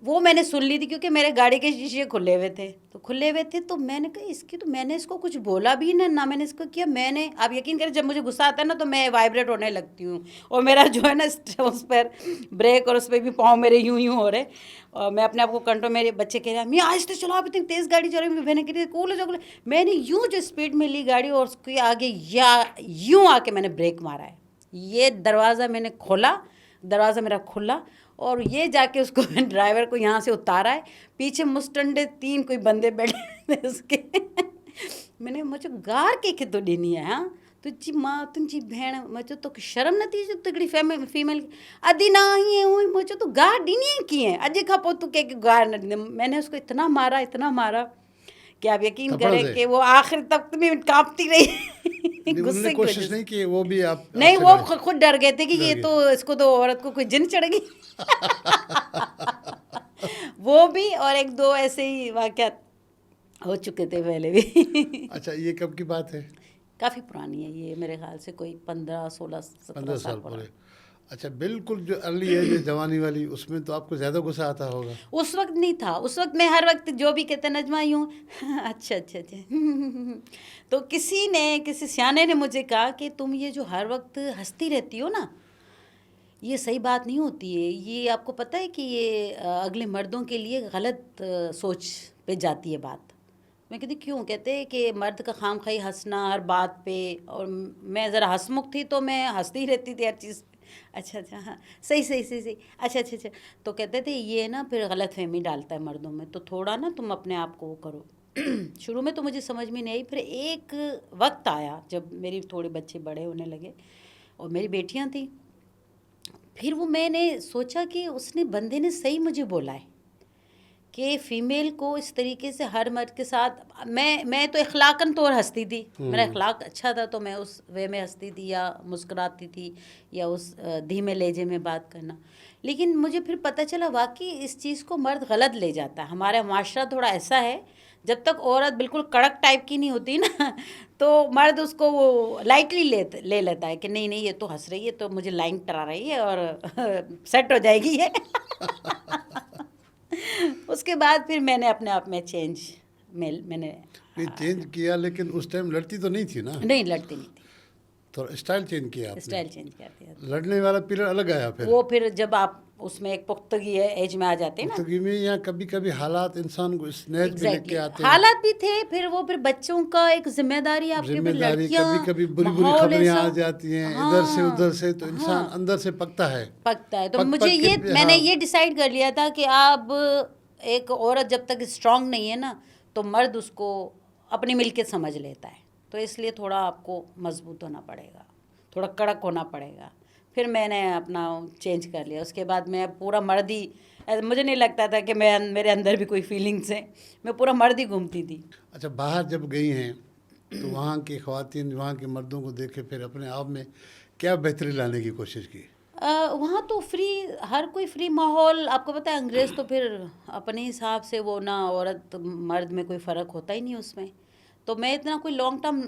B: वो मैंने सुन ली थी, क्योंकि मेरे गाड़ी के शीशे खुले हुए थे, तो मैंने कहा इसकी तो, मैंने इसको कुछ बोला भी ना मैंने इसको किया। मैंने, आप यकीन करें, जब मुझे गुस्सा आता है ना तो मैं वाइब्रेट होने लगती हूँ, और मेरा जो है ना उस पर ब्रेक और उस पर भी पाँव मेरे यूँ यूँ हो रहे, और मैं अपने आप को कंट्रोल, मेरे बच्चे कह रहे हैं मैं आज तो चलो, आप इतनी तेज़ गाड़ी चला रही, मेरी बहनें कह रही कूल हो, मैंने यूँ जो स्पीड में ली गाड़ी और उसके आगे या यूँ आके मैंने ब्रेक मारा है, ये दरवाज़ा मैंने खोला, दरवाज़ा मेरा खुला, और ये जाके उसको ड्राइवर को यहाँ से उतारा है, पीछे मुस्टंडे 3 कोई बंदे बैठे थे उसके। मैंने मुझे गार के तो ॾिनी है, हाँ तुझी माँ तुझी भेण, मुझे तो शर्म न थी जो तगड़ी फीमेल अदी ना ही है, हुई मुझे तो गार ॾिनी है कीअं, अॼु खां पोइ तू कंहिंखे गार न ॾींदमि। मैंने उसको इतना मारा कि आप यकीन
A: थप्पड़ों
B: करें
A: से?
B: कि वो आखिर तक में कांपती रही।
A: नहीं, उन्होंने
B: गुस्से की वजह
A: कोशिश
B: से।
A: नहीं की वो भी आप
B: नहीं,
A: आपसे
B: वो
A: लड़े?
B: खुद डर गए थे कि
A: डर
B: ये
A: गए।
B: तो, इसको तो औरत को कोई जिन चढ़ गई। वो भी, और 1 2 ऐसे ही वाक़यात हो चुके थे पहले भी।
A: अच्छा, ये कब की बात है?
B: काफ़ी पुरानी है ये, मेरे ख्याल से कोई 15 16 17
A: 15
B: साल
A: साल
B: पुरानी।
A: पहले। अच्छा, बिल्कुल जो अर्ली एज है, जवानी वाली, उसमें तो आपको ज़्यादा गुस्सा आता होगा?
B: उस वक्त नहीं था, उस वक्त मैं हर वक्त जो भी कहते नजमा यूँ अच्छा। तो किसी सियाने ने मुझे कहा कि तुम ये जो हर वक्त हंसती रहती हो ना, ये सही बात नहीं होती है, ये आपको पता है कि ये अगले मर्दों के लिए गलत सोच पे जाती है बात। मैं कहती क्यों? कहते हैं कि मर्द का खामखाई हंसना हर बात पे, और मैं ज़रा हंसमुख थी तो मैं हंसती ही रहती थी हर चीज़ पे। अच्छा, हाँ, सही, अच्छा। तो कहते थे ये ना फिर गलत फहमी डालता है मर्दों में, तो थोड़ा ना तुम अपने आप को वो करो। शुरू में तो मुझे समझ में नहीं आई, फिर एक वक्त आया जब मेरी थोड़े बच्चे बड़े होने लगे और मेरी बेटियां थी, फिर वो मैंने सोचा कि उसने, बंदे ने सही मुझे बोला है कि फ़ीमेल को इस तरीके से हर मर्द के साथ, मैं तो इखलाकन तौर हंसती थी, मेरा इखलाक अच्छा था तो मैं उस वे में हंसती थी या मुस्कुराती थी या उस धीमे लहजे में बात करना। लेकिन मुझे फिर पता चला वाकई इस चीज़ को मर्द गलत ले जाता है। हमारा माशरा थोड़ा ऐसा है, जब तक औरत बिल्कुल कड़क टाइप की नहीं होती ना, तो मर्द उसको वो लाइटली ले लेता है कि नहीं ये तो हंस रही है तो मुझे लाइन टरा रही है और सेट हो जाएगी ये। उसके बाद फिर मैंने अपने आप में मैंने
A: नहीं, चेंज किया, लेकिन उस टाइम लड़ती तो नहीं थी ना?
B: नहीं, लड़ती नहीं थी,
A: तो स्टाइल चेंज किया आपने?
B: स्टाइल चेंज कर दिया।
A: लड़ने वाला पीरियड अलग आया फिर?
B: वो फिर जब आप उसमें एक पुख्तगी एज में आ जाते हैं ना,
A: पुख्तगी में, या कभी कभी हालात इंसान को इस नहज पे लेके आते हैं।
B: हालात भी थे, फिर बच्चों का एक जिम्मेदारी आपके ऊपर,
A: जिम्मेदारी,
B: लड़कियां,
A: कभी बुरी
B: माहौल
A: खबरें
B: ऐसा,
A: आ जाती हैं,
B: हाँ,
A: इधर से उधर से, तो इंसान
B: हाँ,
A: अंदर से पकता है।
B: तो
A: पक
B: मुझे
A: पक
B: ये,
A: के,
B: मैंने
A: हाँ।
B: ये डिसाइड कर लिया था कि अब एक औरत जब तक स्ट्रांग नहीं है ना, तो मर्द उसको अपनी मिलकियत समझ लेता है, तो इसलिए थोड़ा आपको मजबूत होना पड़ेगा, थोड़ा कड़क होना पड़ेगा। फिर मैंने अपना चेंज कर लिया, उसके बाद मैं पूरा मर्द ही, मुझे नहीं लगता था कि मेरे अंदर भी कोई फीलिंग्स हैं, मैं पूरा मर्द ही घूमती थी।
A: अच्छा, बाहर जब गई हैं तो वहाँ की ख़वातीन, वहाँ के मर्दों को देखे, फिर अपने आप में क्या बेहतरी लाने की कोशिश की?
B: वहाँ तो हर कोई फ्री माहौल, आपको पता है अंग्रेज़ तो फिर अपने हिसाब से वो ना, औरत मर्द में कोई फ़र्क होता ही नहीं उसमें, तो मैं इतना कोई लॉन्ग टर्म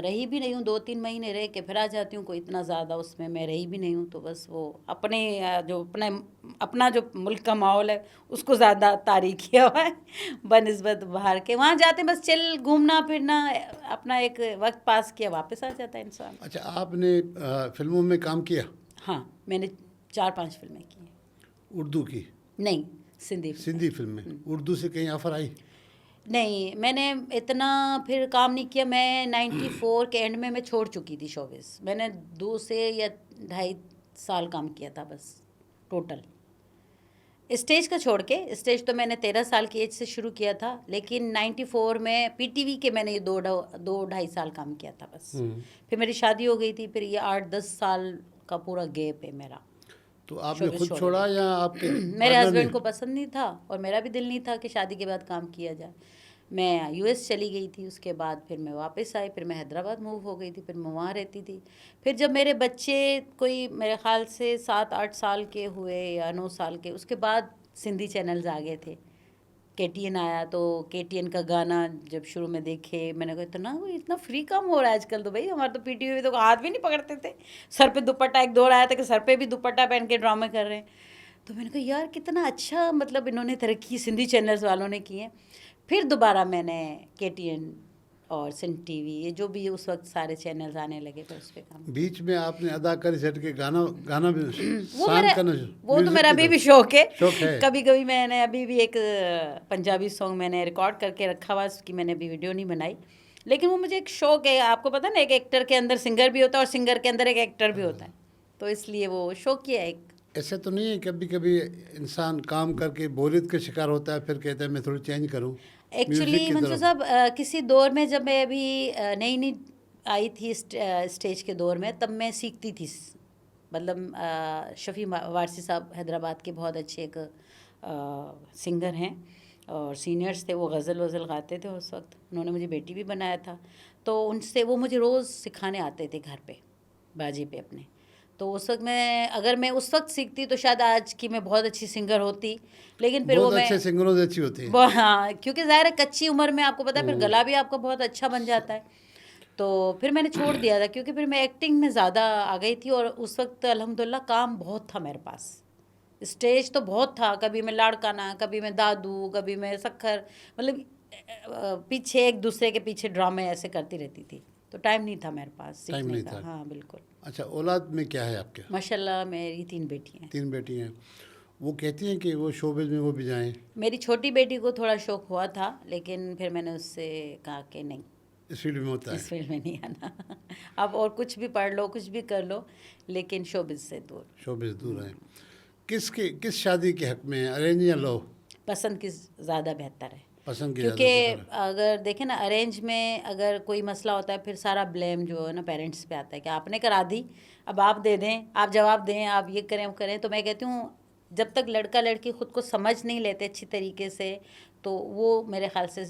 B: रही भी नहीं हूँ, 2-3 महीने रह के फिर आ जाती हूँ, कोई इतना ज़्यादा उसमें मैं रही भी नहीं हूँ। तो बस वो अपने अपना जो मुल्क का माहौल है उसको ज़्यादा तारीख किया हुआ है बनिस्बत बाहर के। वहाँ जाते बस चिल घूमना फिरना, अपना एक वक्त पास किया, वापस आ जाता है इंसान।
A: अच्छा, आपने फिल्मों में काम किया?
B: हाँ, मैंने 4-5 फिल्में की हैं।
A: उर्दू की?
B: नहीं, सिंधी फिल्में।
A: सिंधी फिल्म में? उर्दू से कहीं ऑफर आई?
B: नहीं, मैंने इतना फिर काम नहीं किया। मैं 94 के एंड में मैं छोड़ चुकी थी शोबिज़। मैंने 2 से या 2.5 साल काम किया था बस टोटल। स्टेज का छोड़ के, स्टेज तो मैंने 13 साल की एज से शुरू किया था, लेकिन 94 में पीटीवी के मैंने ये 2-2.5 साल काम किया था बस। फिर मेरी शादी हो गई थी, फिर ये 8-10 साल का पूरा गैप है मेरा।
A: तो आपने
B: शोबिज़
A: खुद
B: छोड़ने
A: छोड़ा
B: के।
A: या आपके
B: मेरे
A: पार्टनर
B: हस्बैंड
A: ने?
B: को पसंद नहीं था और मेरा भी दिल नहीं था कि शादी के बाद काम किया जाए। मैं यूएस चली गई थी, उसके बाद फिर मैं वापस आई, फिर मैं हैदराबाद मूव हो गई थी, फिर मैं वहाँ रहती थी। फिर जब मेरे बच्चे कोई मेरे ख्याल से 7-8 साल के हुए या 9 साल के, उसके बाद सिंधी चैनल्स आ गए थे। केटीएन आया, तो केटीएन का गाना जब शुरू में देखे, मैंने कहा इतना फ्री काम हो रहा है आजकल तो भाई। हमारे तो पीटीवी में तो हाथ भी नहीं पकड़ते थे। सर पे दुपट्टा एक दौर आया था कि सर पे भी दुपट्टा पहन के ड्रामे कर रहे हैं। तो मैंने कहा यार कितना अच्छा, मतलब इन्होंने तरक्की सिंधी चैनल्स वालों ने की है। फिर दोबारा मैंने केटीएन और सिंध टीवी, ये जो भी उस वक्त सारे चैनल्स आने लगे, फिर उस पर काम।
A: बीच में आपने अदाकारी से हट के गाना गाना भी
B: वो
A: शान
B: मेरा
A: करना,
B: वो तो
A: म्यूजिक
B: मेरा
A: की
B: अभी भी
A: तरफ
B: शौक है।
A: शौक है?
B: कभी कभी मैंने अभी भी एक पंजाबी सॉन्ग मैंने रिकॉर्ड करके रखा हुआ, उसकी मैंने अभी वीडियो नहीं बनाई, लेकिन वो मुझे एक शौक है। आपको पता ना, एक एक्टर के अंदर सिंगर भी होता है और सिंगर के अंदर एक एक्टर भी होता है, तो इसलिए वो शौक ही है एक।
A: ऐसे तो नहीं है कभी कभी इंसान काम करके बोरियत का शिकार होता है, फिर कहता है मैं थोड़ी चेंज करूं म्यूजिक
B: एक्चुअली
A: की
B: मंसूर
A: तरफ?
B: साहब, किसी दौर में जब मैं अभी नई नई आई थी स्टेज के दौर में, तब मैं सीखती थी। मतलब शफ़ी वारसी साहब हैदराबाद के बहुत अच्छे एक सिंगर हैं और सीनियर्स थे, वो गज़ल वज़ल गाते थे उस वक्त। उन्होंने मुझे बेटी भी बनाया था, तो उनसे वो मुझे रोज़ सिखाने आते थे घर पे बाजी पे अपने। तो उस वक्त अगर मैं उस वक्त सीखती तो शायद आज की मैं बहुत अच्छी सिंगर होती, लेकिन फिर वो
A: बहुत
B: मैं
A: अच्छे सिंगरों से अच्छी होती है।
B: हाँ, क्योंकि ज़ाहिर है कच्ची उम्र में आपको पता है फिर गला भी आपका बहुत अच्छा बन जाता है। तो फिर मैंने छोड़ दिया था, क्योंकि फिर मैं एक्टिंग में ज़्यादा आ गई थी और उस वक्त अल्हम्दुलिल्लाह काम बहुत था मेरे पास। स्टेज तो बहुत था, कभी मैं लाड़काना, कभी मैं दादू, कभी मैं शक्कर, मतलब पीछे एक दूसरे के पीछे ड्रामे ऐसे करती रहती थी, तो टाइम नहीं था मेरे पास
A: टाइम
B: सीखने
A: नहीं
B: का।
A: था।
B: हाँ बिल्कुल।
A: अच्छा, औलाद में क्या है आपके?
B: माशाल्लाह मेरी 3 बेटी हैं।
A: 3 बेटी हैं। वो कहती हैं कि वो शोबिज़ में वो भी जाएं?
B: मेरी छोटी बेटी को थोड़ा शौक हुआ था, लेकिन फिर मैंने उससे कहा कि नहीं,
A: इस फील्ड में होता है?
B: इस फील्ड में नहीं आना। आप और कुछ भी पढ़ लो, कुछ भी कर लो, लेकिन शोबिज़ से दूर।
A: शोबिज़ दूर है। किस शादी के हक में है, अरेंज या लव?
B: पसंद की ज़्यादा बेहतर है,
A: पसंद की
B: क्योंकि
A: ज़्यादा बेहतर है।
B: अगर देखें ना, अरेंज में अगर कोई मसला होता है, फिर सारा ब्लेम जो है ना पेरेंट्स पे आता है कि आपने करा दी, अब आप दे दें, आप जवाब दें, आप ये करें वो करें। तो मैं कहती हूँ जब तक लड़का लड़की ख़ुद को समझ नहीं लेते अच्छी तरीके से, तो वो मेरे ख़्याल से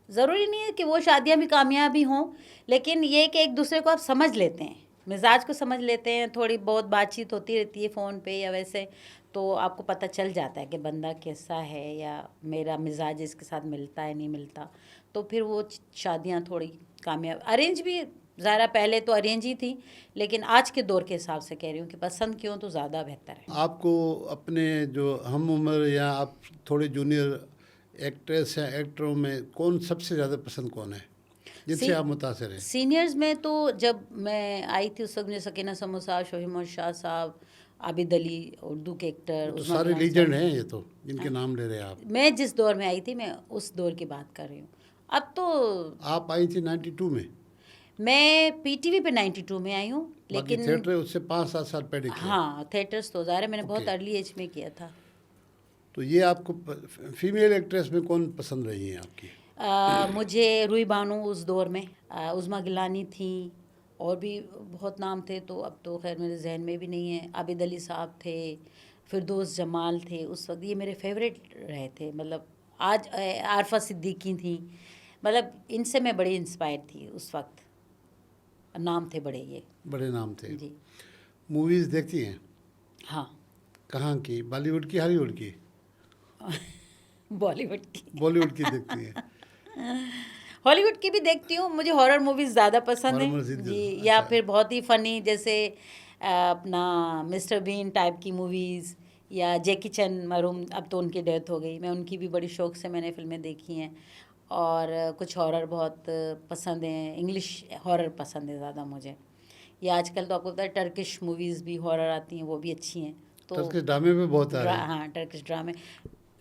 B: ज़रूरी नहीं है कि वो शादियाँ भी कामयाबी हों, लेकिन ये कि एक दूसरे को आप समझ लेते हैं, मिजाज को समझ लेते हैं, थोड़ी बहुत बातचीत होती रहती है फ़ोन पे या वैसे, तो आपको पता चल जाता है कि बंदा कैसा है या मेरा मिजाज इसके साथ मिलता है नहीं मिलता, तो फिर वो शादियाँ थोड़ी कामयाब। अरेंज भी ज़रा पहले तो अरेंज ही थी, लेकिन आज के दौर के हिसाब से कह रही हूँ कि पसंद क्यों तो ज़्यादा बेहतर है।
A: आपको अपने जो हम उम्र या आप थोड़े जूनियर एक्ट्रेस या एक्टरों में कौन सबसे ज़्यादा पसंद कौन है जिनसे आप मुतासिर हैं?
B: सीनियर्स में तो जब मैं आई थी उस वक्त मुझे सकीना समो साहब, शोहिद मोहम्मद शाह साहब, आबिद अली, उर्दू के एक्टर,
A: तो
B: उस्मा
A: सारे
B: गिलानी
A: लीजेंड
B: साहब।
A: हैं ये तो, जिनके नाम ले रहे हैं आप।
B: मैं जिस दौर में आई थी मैं उस दौर की बात कर रही हूँ। अब तो
A: आप आई थी 92 में,
B: मैं पीटीवी पे 92 में आई हूँ,
A: बाकी
B: लेकिन
A: थिएटर उससे 5-7 साल पहले किया।
B: हाँ थिएटर्स तो ज़ाहिर है मैंने बहुत
A: ओके।
B: अर्ली एज में किया था।
A: तो ये आपको फीमेल एक्ट्रेस में कौन पसंद रही है आपकी?
B: मुझे रूही बानो उस दौर में, उस्मा गिलानी थी, और भी बहुत नाम थे, तो अब तो खैर मेरे जहन में भी नहीं है। आबिद अली साहब थे, फिरदौस जमाल थे, उस वक्त ये मेरे फेवरेट रहे थे। मतलब आज आरफा सिद्दीकी थी, मतलब इनसे मैं बड़ी इंस्पायर थी उस वक्त, नाम थे बड़े ये।
A: बड़े नाम थे।
B: जी
A: मूवीज़ देखती हैं?
B: हाँ।
A: कहाँ की, बॉलीवुड की, हॉलीवुड की?
B: बॉलीवुड की।
A: बॉलीवुड की देखती हैं?
B: हॉलीवुड की भी देखती हूँ, मुझे हॉरर मूवीज़ ज़्यादा पसंद
A: Horror
B: हैं
A: movies
B: जी,
A: अच्छा।
B: या फिर बहुत ही फ़नी जैसे अपना मिस्टर बीन टाइप की मूवीज़, या जैकी चैन मरूम, अब तो उनकी डेथ हो गई, मैं उनकी भी बड़ी शौक से मैंने फ़िल्में देखी हैं। और कुछ हॉरर बहुत पसंद हैं, इंग्लिश हॉरर पसंद है ज़्यादा मुझे। या आजकल तो आपको पता है टर्किश मूवीज़ भी हॉरर आती हैं, वो भी अच्छी हैं। तो
A: टर्किश ड्रामे में बहुत आ रहे हैं।
B: हाँ, टर्किश ड्रामे।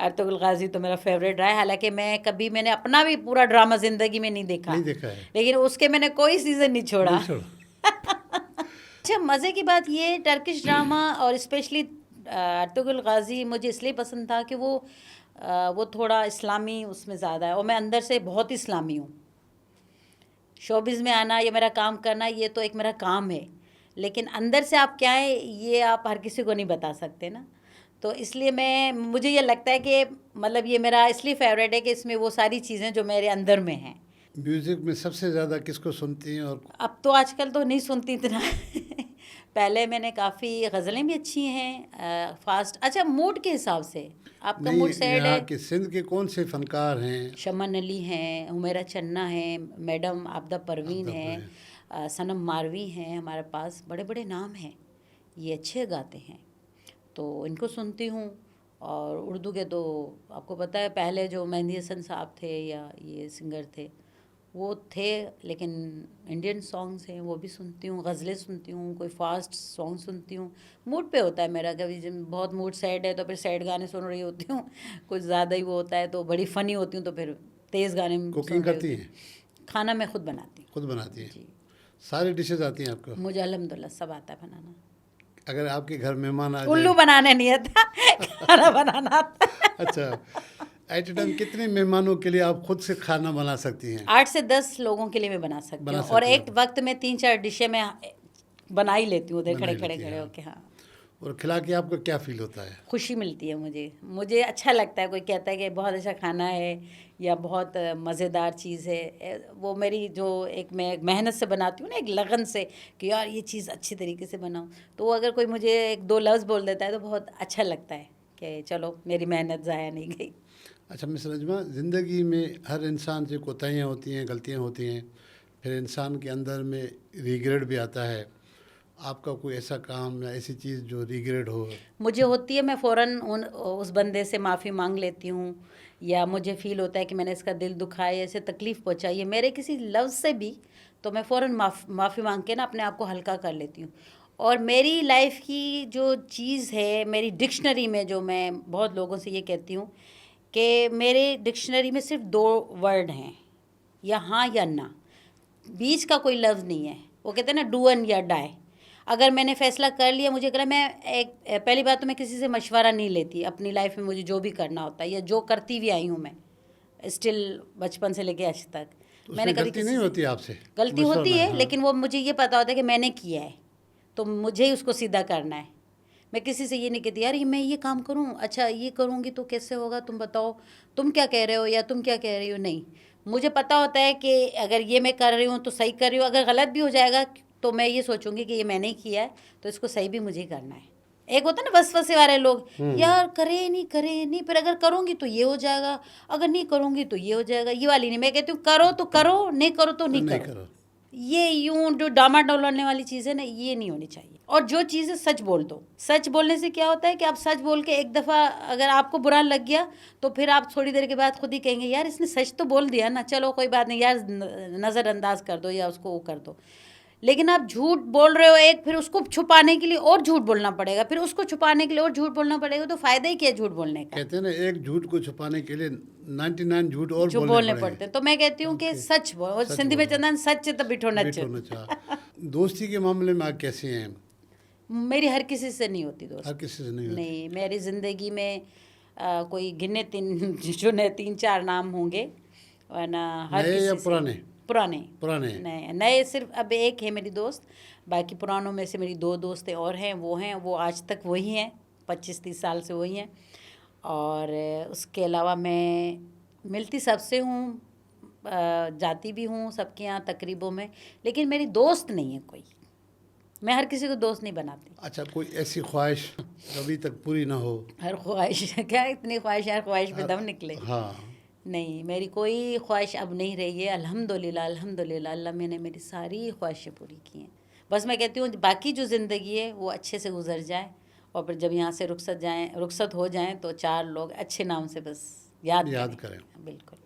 B: अर्तुगरुल गाज़ी तो मेरा फेवरेट रहा है, हालांकि मैंने अपना भी पूरा ड्रामा ज़िंदगी में नहीं देखा,
A: नहीं देखा है।
B: लेकिन उसके मैंने कोई सीज़न नहीं छोड़ा।
A: नहीं छोड़ा।
B: अच्छा, मज़े की बात ये टर्किश ड्रामा और स्पेशली अर्तुगरुल गाज़ी मुझे इसलिए पसंद था कि वो थोड़ा इस्लामी उसमें ज़्यादा है, और मैं अंदर से बहुत इस्लामी हूँ। शोबिज़ में आना या मेरा काम करना ये तो एक मेरा काम है, लेकिन अंदर से आप क्या है ये आप हर किसी को नहीं बता सकते ना। तो इसलिए मुझे ये लगता है कि मतलब ये मेरा इसलिए फेवरेट है कि इसमें वो सारी चीज़ें जो मेरे अंदर में हैं।
A: म्यूजिक में सबसे ज़्यादा किसको सुनती हैं? और
B: अब तो आजकल तो नहीं सुनती इतना पहले मैंने काफ़ी गज़लें भी अच्छी हैं, फास्ट। अच्छा, मूड के हिसाब से आपका
A: नहीं,
B: मूड सैड
A: यहाँ
B: है।
A: के सिंध के कौन से फनकार हैं?
B: शमन अली हैं, हुमैरा चन्ना हैं, मैडम आबदा परवीन
A: आबदा
B: हैं, सनम मारवी हैं, हमारे पास बड़े बड़े नाम हैं, ये अच्छे गाते हैं, तो इनको सुनती हूँ। और उर्दू के तो आपको पता है पहले जो मेहंदी हसन साहब थे या ये सिंगर थे वो थे, लेकिन इंडियन सॉन्ग्स हैं वो भी सुनती हूँ, गज़लें सुनती हूँ, कोई फास्ट सॉन्ग सुनती हूँ। मूड पे होता है मेरा, कभी जब बहुत मूड सैड है तो फिर सैड गाने सुन रही होती हूँ, कुछ ज़्यादा ही वो होता है तो बड़ी फ़नी होती हूँ तो फिर तेज़ गाने सुन
A: कुकिंग
B: रही
A: करती
B: होती
A: हैं?
B: हूँ। खाना मैं खुद बनाती हूँ
A: खुद बनाती हैं?
B: जी,
A: सारी डिशेज आती हैं आपको?
B: मुझे अल्हम्दुलिल्लाह सब आता है बनाना।
A: अगर आपके घर मेहमान आ
B: उल्लू
A: जाए।
B: बनाने नहीं आता खाना बनाना आता है।
A: अच्छा, एट ए टाइम कितने मेहमानों के लिए आप खुद से खाना बना सकती हैं?
B: 8 से 10 लोगों के लिए मैं बना सकती
A: बना
B: हूँ, और
A: सकती हैं
B: एक
A: आप?
B: वक्त में 3-4 डिशें मैं बना ही लेती हूँ उधर
A: बना
B: खड़े
A: ही
B: खड़े
A: लेती हैं,
B: खड़े
A: हाँ।
B: होके। हाँ,
A: और खिला के आपको क्या फील होता है?
B: खुशी मिलती है मुझे अच्छा लगता है, कोई कहता है कि बहुत अच्छा खाना है या बहुत मज़ेदार चीज़ है, वो मेरी जो एक मैं मेहनत से बनाती हूँ ना, एक लगन से कि यार ये चीज़ अच्छी तरीके से बनाऊँ, तो वो अगर कोई मुझे 1-2 लफ्ज़ बोल देता है तो बहुत अच्छा लगता है कि चलो मेरी मेहनत ज़ाया नहीं गई।
A: अच्छा मिस नजमा, ज़िंदगी में हर इंसान से कोताहियाँ होती हैं, गलतियाँ होती हैं, फिर इंसान के अंदर में रिग्रेट भी आता है। आपका कोई ऐसा काम या ऐसी चीज़ जो रिग्रेट हो?
B: मुझे होती है, मैं फ़ौरन उस बंदे से माफ़ी मांग लेती हूँ, या मुझे फ़ील होता है कि मैंने इसका दिल दुखाया, इसे तकलीफ़ पहुँचाई है मेरे किसी लफ्ज़ से भी, तो मैं फ़ौरन माफ़ी मांग के ना अपने आप को हल्का कर लेती हूँ। और मेरी लाइफ़ की जो चीज़ है, मेरी डिक्शनरी में जो मैं बहुत लोगों से ये कहती हूँ कि मेरे डिक्शनरी में सिर्फ 2 वर्ड हैं, या हाँ या ना, बीच का कोई लफ्ज़ नहीं है। वो कहते हैं ना डू एंड या डाई। अगर मैंने फ़ैसला कर लिया, मुझे करा, मैं एक पहली बात तो मैं किसी से मशवरा नहीं लेती अपनी लाइफ में, मुझे जो भी करना होता है या जो करती भी आई हूँ मैं स्टिल बचपन से लेके आज तक,
A: तो
B: मैंने
A: उसमें
B: कभी
A: गलती
B: किसी
A: नहीं
B: से
A: होती आपसे?
B: गलती
A: मशवरा
B: होती
A: में,
B: है,
A: हाँ।
B: लेकिन वो मुझे ये पता होता है कि मैंने किया है तो मुझे ही उसको सीधा करना है। मैं किसी से ये नहीं कहती यार ये मैं ये काम करूँ, अच्छा ये करूँगी तो कैसे होगा, तुम बताओ, तुम क्या कह रहे हो या तुम क्या कह रही हो। नहीं, मुझे पता होता है कि अगर ये मैं कर रही हूँ तो सही कर रही हूँ, अगर गलत भी हो जाएगा तो मैं ये सोचूंगी कि ये मैंने ही किया है तो इसको सही भी मुझे ही करना है। एक होता है ना वसवसे वाले लोग, यार करे नहीं, फिर अगर करूँगी तो ये हो जाएगा, अगर नहीं करूँगी तो ये हो जाएगा, ये वाली नहीं। मैं कहती हूँ करो तो करो, नहीं करो तो
A: तो
B: नहीं
A: नहीं
B: करो।
A: करो।
B: ये यूं जो डामा डोलाने वाली चीज़ है ना, ये नहीं होनी चाहिए। और जो चीज़ है सच बोल दो। सच बोलने से क्या होता है कि आप सच बोल के एक दफ़ा अगर आपको बुरा लग गया तो फिर आप थोड़ी देर के बाद खुद ही कहेंगे यार इसने सच तो बोल दिया ना, चलो कोई बात नहीं यार, नज़रअंदाज कर दो या उसको वो कर दो। लेकिन आप झूठ बोल रहे हो एक, फिर उसको छुपाने के लिए और झूठ बोलना पड़ेगा, फिर उसको छुपाने के लिए और झूठ बोलना पड़ेगा, तो फ़ायदा ही क्या है झूठ बोलने का।
A: कहते हैं ना, एक झूठ को छुपाने के लिए 99 झूठ और
B: जो
A: बोलने
B: बोलने
A: पड़ेंगे।
B: पड़ते हैं, तो मैं कहती हूँ कि
A: ओके।
B: सच बोलो।
A: सच
B: सिंधी में
A: बोलो।
B: चंदन सच तो बिठो नच।
A: बिट होना चाहिए। दोस्ती के मामले में आप कैसे हैं?
B: मेरी हर किसी से नहीं होती दोस्त।
A: हर किसी से नहीं होती?
B: नहीं, मेरी ज़िंदगी में कोई गिने 3-4 नाम होंगे, वरना हर
A: नए या
B: किसी से।
A: पुराने?
B: पुराने।
A: पुराने।
B: नए सिर्फ अब एक है मेरी दोस्त, बाकी पुरानों में से मेरी 2 दोस्तें और हैं, वो आज तक वही हैं, 25-30 साल से वही हैं। और उसके अलावा मैं मिलती सबसे हूँ, जाती भी हूँ सबके यहाँ तकरीबों में, लेकिन मेरी दोस्त नहीं है कोई। मैं हर किसी को दोस्त नहीं बनाती।
A: अच्छा, कोई ऐसी ख्वाहिश अभी तक पूरी ना हो?
B: हर ख्वाहिश क्या इतनी ख्वाहिश, हर ख्वाहिश पे दम निकले।
A: हाँ।
B: नहीं, मेरी कोई ख्वाहिश अब नहीं रही है, अल्हम्दुलिल्लाह अल्हम्दुलिल्लाह, अल्लाह मैंने मेरी सारी ख्वाहिशें पूरी की हैं। बस मैं कहती हूँ बाकी जो ज़िंदगी है वो अच्छे से गुजर जाए, और फिर जब यहाँ से रुखसत हो जाएं तो 4 लोग अच्छे नाम से बस याद
A: याद
B: करें।
A: करें।
B: बिल्कुल।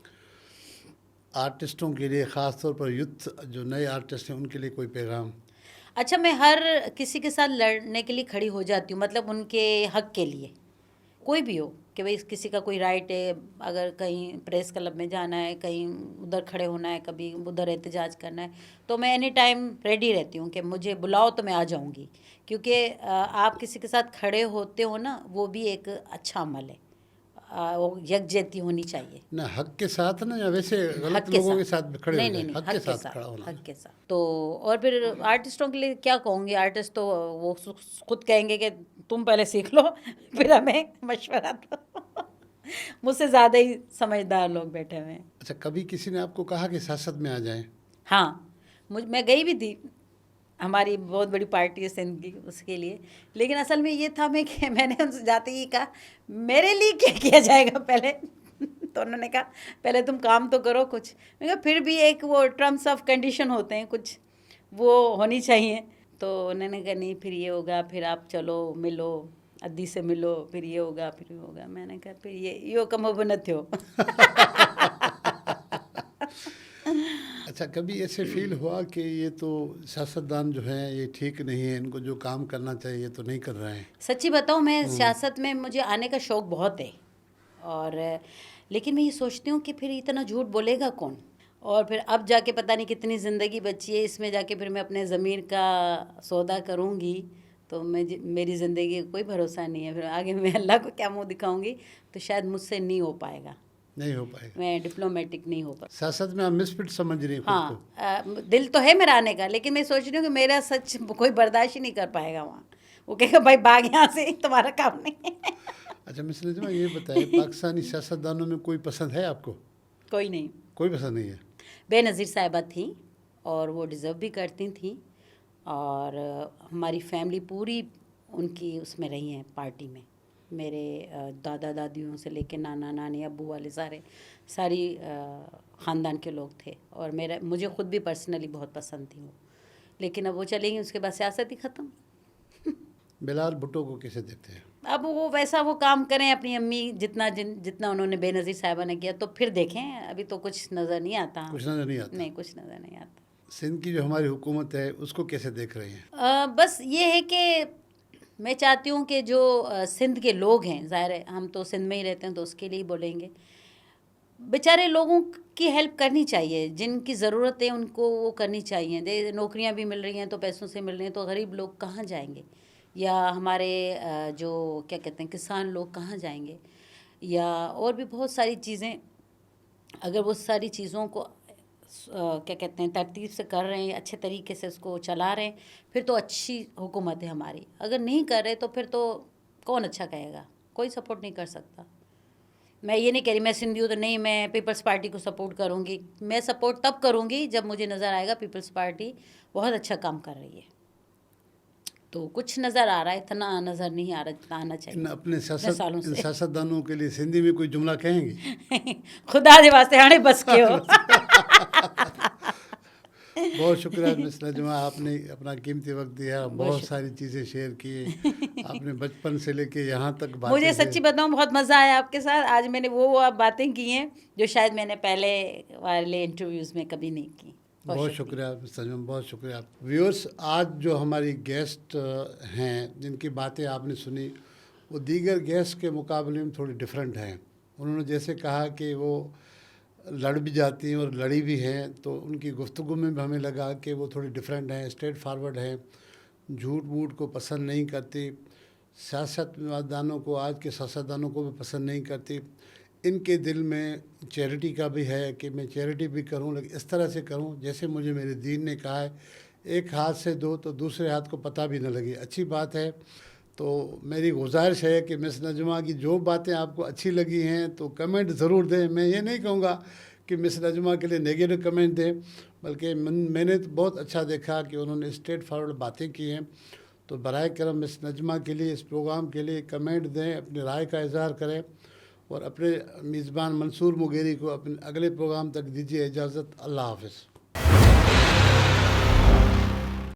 A: आर्टिस्टों के लिए, ख़ास तौर पर यूथ जो नए आर्टिस्ट हैं, उनके लिए कोई पैगाम?
B: अच्छा, मैं हर किसी के साथ लड़ने के लिए खड़ी हो जाती हूँ, मतलब उनके हक के लिए, कोई भी हो, कि भाई किसी का कोई राइट है, अगर कहीं प्रेस क्लब में जाना है, कहीं उधर खड़े होना है, कभी उधर एहतजाज करना है, तो मैं एनी टाइम रेडी रहती हूँ कि मुझे बुलाओ तो मैं आ जाऊँगी, क्योंकि आप किसी के साथ खड़े होते हो ना, वो भी एक अच्छा अमल है। वो यकजहती होनी चाहिए।
A: ना हक के साथ ना, या वैसे
B: हक
A: गलत
B: के
A: लोगों के
B: साथ।
A: साथ खड़े हो
B: नहीं नहीं
A: जाए?
B: नहीं,
A: हक के साथ खड़ा होना।
B: हक के साथ तो। और फिर आर्टिस्टों के लिए क्या कहूँगी, आर्टिस्ट तो वो खुद कहेंगे कि तुम पहले सीख लो फिर हमें मशवरा दो। मुझसे ज़्यादा ही समझदार लोग बैठे हुए हैं।
A: अच्छा, कभी किसी ने आपको कहा कि सियासत में आ जाएं?
B: हाँ, मैं गई भी थी, हमारी बहुत बड़ी पार्टी है सिंध की, उसके लिए। लेकिन असल में ये था मैंने उनसे जाते ही कहा मेरे लिए क्या किया जाएगा पहले। तो उन्होंने कहा पहले तुम काम तो करो कुछ। मैंने कहा फिर भी एक वो टर्म्स ऑफ कंडीशन होते हैं कुछ, वो होनी चाहिए। तो उन्होंने कहा नहीं, फिर ये होगा, फिर आप चलो मिलो, अद्दी से मिलो, फिर ये होगा, फिर ये होगा। मैंने कहा फिर ये यो कम अब न थो।
A: अच्छा, कभी ऐसे फील हुआ कि ये तो सियासतदान जो हैं ये ठीक नहीं है, इनको जो काम करना चाहिए तो नहीं कर रहे हैं?
B: सच्ची बताऊँ, मैं सियासत में मुझे आने का शौक़ बहुत है, और लेकिन मैं ये सोचती हूँ कि फिर इतना झूठ बोलेगा कौन, और फिर अब जाके पता नहीं कितनी ज़िंदगी बची है, इसमें जाके फिर मैं अपने ज़मीर का सौदा करूँगी, तो मेरी ज़िंदगी का कोई भरोसा नहीं है। फिर आगे मैं अल्लाह को क्या मुँह दिखाऊँगी, तो शायद मुझसे नहीं हो पाएगा,
A: नहीं हो पाएगा।
B: मैं डिप्लोमेटिक नहीं हो पाऊँ।
A: सियासत में आप मिसफिट समझ रही हैं खुद को?
B: हाँ, दिल तो है मेरा आने का, लेकिन मैं सोच रही हूँ कि मेरा सच कोई बर्दाश्त ही नहीं कर पाएगा वहाँ। वो कहेगा भाई भाग यहाँ से, तुम्हारा काम नहीं है।
A: अच्छा मिस नजमा, ये बताएं, पाकिस्तानी सियासतदानों में कोई पसंद है आपको?
B: कोई नहीं।
A: कोई पसंद नहीं है?
B: बेनज़ीर साहिबा थी, और वो डिज़र्व भी करती थी, और हमारी फैमिली पूरी उनकी उसमें रही हैं पार्टी में। मेरे दादा दादियों से लेके नाना नानी अब्बू वाले सारी ख़ानदान के लोग थे, और मुझे ख़ुद भी पर्सनली बहुत पसंद थी वो। लेकिन अब वो चली गई, उसके बाद सियासत ही ख़त्म।
A: बिलाल भुट्टो को कैसे देखते हैं?
B: अब वो वैसा वो काम करें, अपनी अम्मी जितना उन्होंने बेनज़ीर साहिबा ने किया, तो फिर देखें। अभी तो कुछ नज़र नहीं आता।
A: कुछ नज़र नहीं आता?
B: नहीं, कुछ नज़र नहीं आता।
A: सिंध की जो हमारी हुकूमत है उसको कैसे देख रही हैं?
B: बस ये है कि मैं चाहती हूँ कि जो सिंध के लोग हैं, ज़ाहिर है हम तो सिंध में ही रहते हैं, तो उसके लिए ही बोलेंगे, बेचारे लोगों की हेल्प करनी चाहिए, जिनकी ज़रूरत है उनको वो करनी चाहिए। नौकरियाँ भी मिल रही हैं तो पैसों से मिल रही हैं, तो गरीब लोग कहाँ जाएंगे, या हमारे जो क्या कहते हैं किसान लोग कहाँ जाएंगे, या और भी बहुत सारी चीज़ें। अगर वो सारी चीज़ों को क्या कहते हैं तरतीब से कर रहे हैं, अच्छे तरीके से उसको चला रहे हैं, फिर तो अच्छी हुकूमत है हमारी। अगर नहीं कर रहे तो फिर तो कौन अच्छा कहेगा, कोई सपोर्ट नहीं कर सकता। मैं ये नहीं कह रही मैं सिंधी हूँ तो नहीं मैं पीपल्स पार्टी को सपोर्ट करूँगी। मैं सपोर्ट तब करूँगी जब मुझे नज़र आएगा पीपल्स पार्टी बहुत अच्छा काम कर रही है। तो कुछ नज़र आ रहा है, इतना नज़र नहीं आ रहा जितना आना चाहिए।
A: अपने
B: सालों से
A: सियासतदानों के लिए सिंधी में कोई जुमला कहेंगी?
B: खुदा दे वास्ते हाणे बस के हो।
A: बहुत शुक्रिया मिस नजमा, आपने अपना कीमती वक्त दिया, बहुत सारी चीज़ें शेयर की आपने, बचपन से लेके यहाँ तक बातें।
B: मुझे सच्ची बताऊँ बहुत मज़ा आया आपके साथ। आज मैंने वो बातें की हैं जो शायद मैंने पहले वाले इंटरव्यूज़ में कभी नहीं की।
A: बहुत शुक्रिया मिस नजमा, बहुत शुक्रिया। व्यूअर्स, आज जो हमारी गेस्ट हैं जिनकी बातें आपने सुनी, वो दीगर गेस्ट के मुकाबले में थोड़ी डिफरेंट हैं। उन्होंने जैसे कहा कि वो लड़ भी जाती हैं और लड़ी भी हैं, तो उनकी गुफ्तगू में भी हमें लगा कि वो थोड़ी डिफरेंट हैं, स्ट्रेट फारवर्ड हैं, झूठ वूठ को पसंद नहीं करती, सियासतदानों को, आज के सियासतदानों को भी पसंद नहीं करती। इनके दिल में चैरिटी का भी है कि मैं चैरिटी भी करूं, लेकिन इस तरह से करूं जैसे मुझे मेरे दीन ने कहा है, एक हाथ से दो तो दूसरे हाथ को पता भी न लगे। अच्छी बात है। तो मेरी गुजारिश है कि मिस नजमा की जो बातें आपको अच्छी लगी हैं तो कमेंट ज़रूर दें। मैं ये नहीं कहूँगा कि मिस नजमा के लिए नेगेटिव कमेंट दें, बल्कि मैंने तो बहुत अच्छा देखा कि उन्होंने स्ट्रेट फॉरवर्ड बातें की हैं। तो बराए करम मिस नजमा के लिए, इस प्रोग्राम के लिए कमेंट दें, अपनी राय का इज़हार करें, और अपने मेज़बान मंसूर मुगेरी को अपने अगले प्रोग्राम तक दीजिए इजाज़त। अल्लाह हाफ़िज़।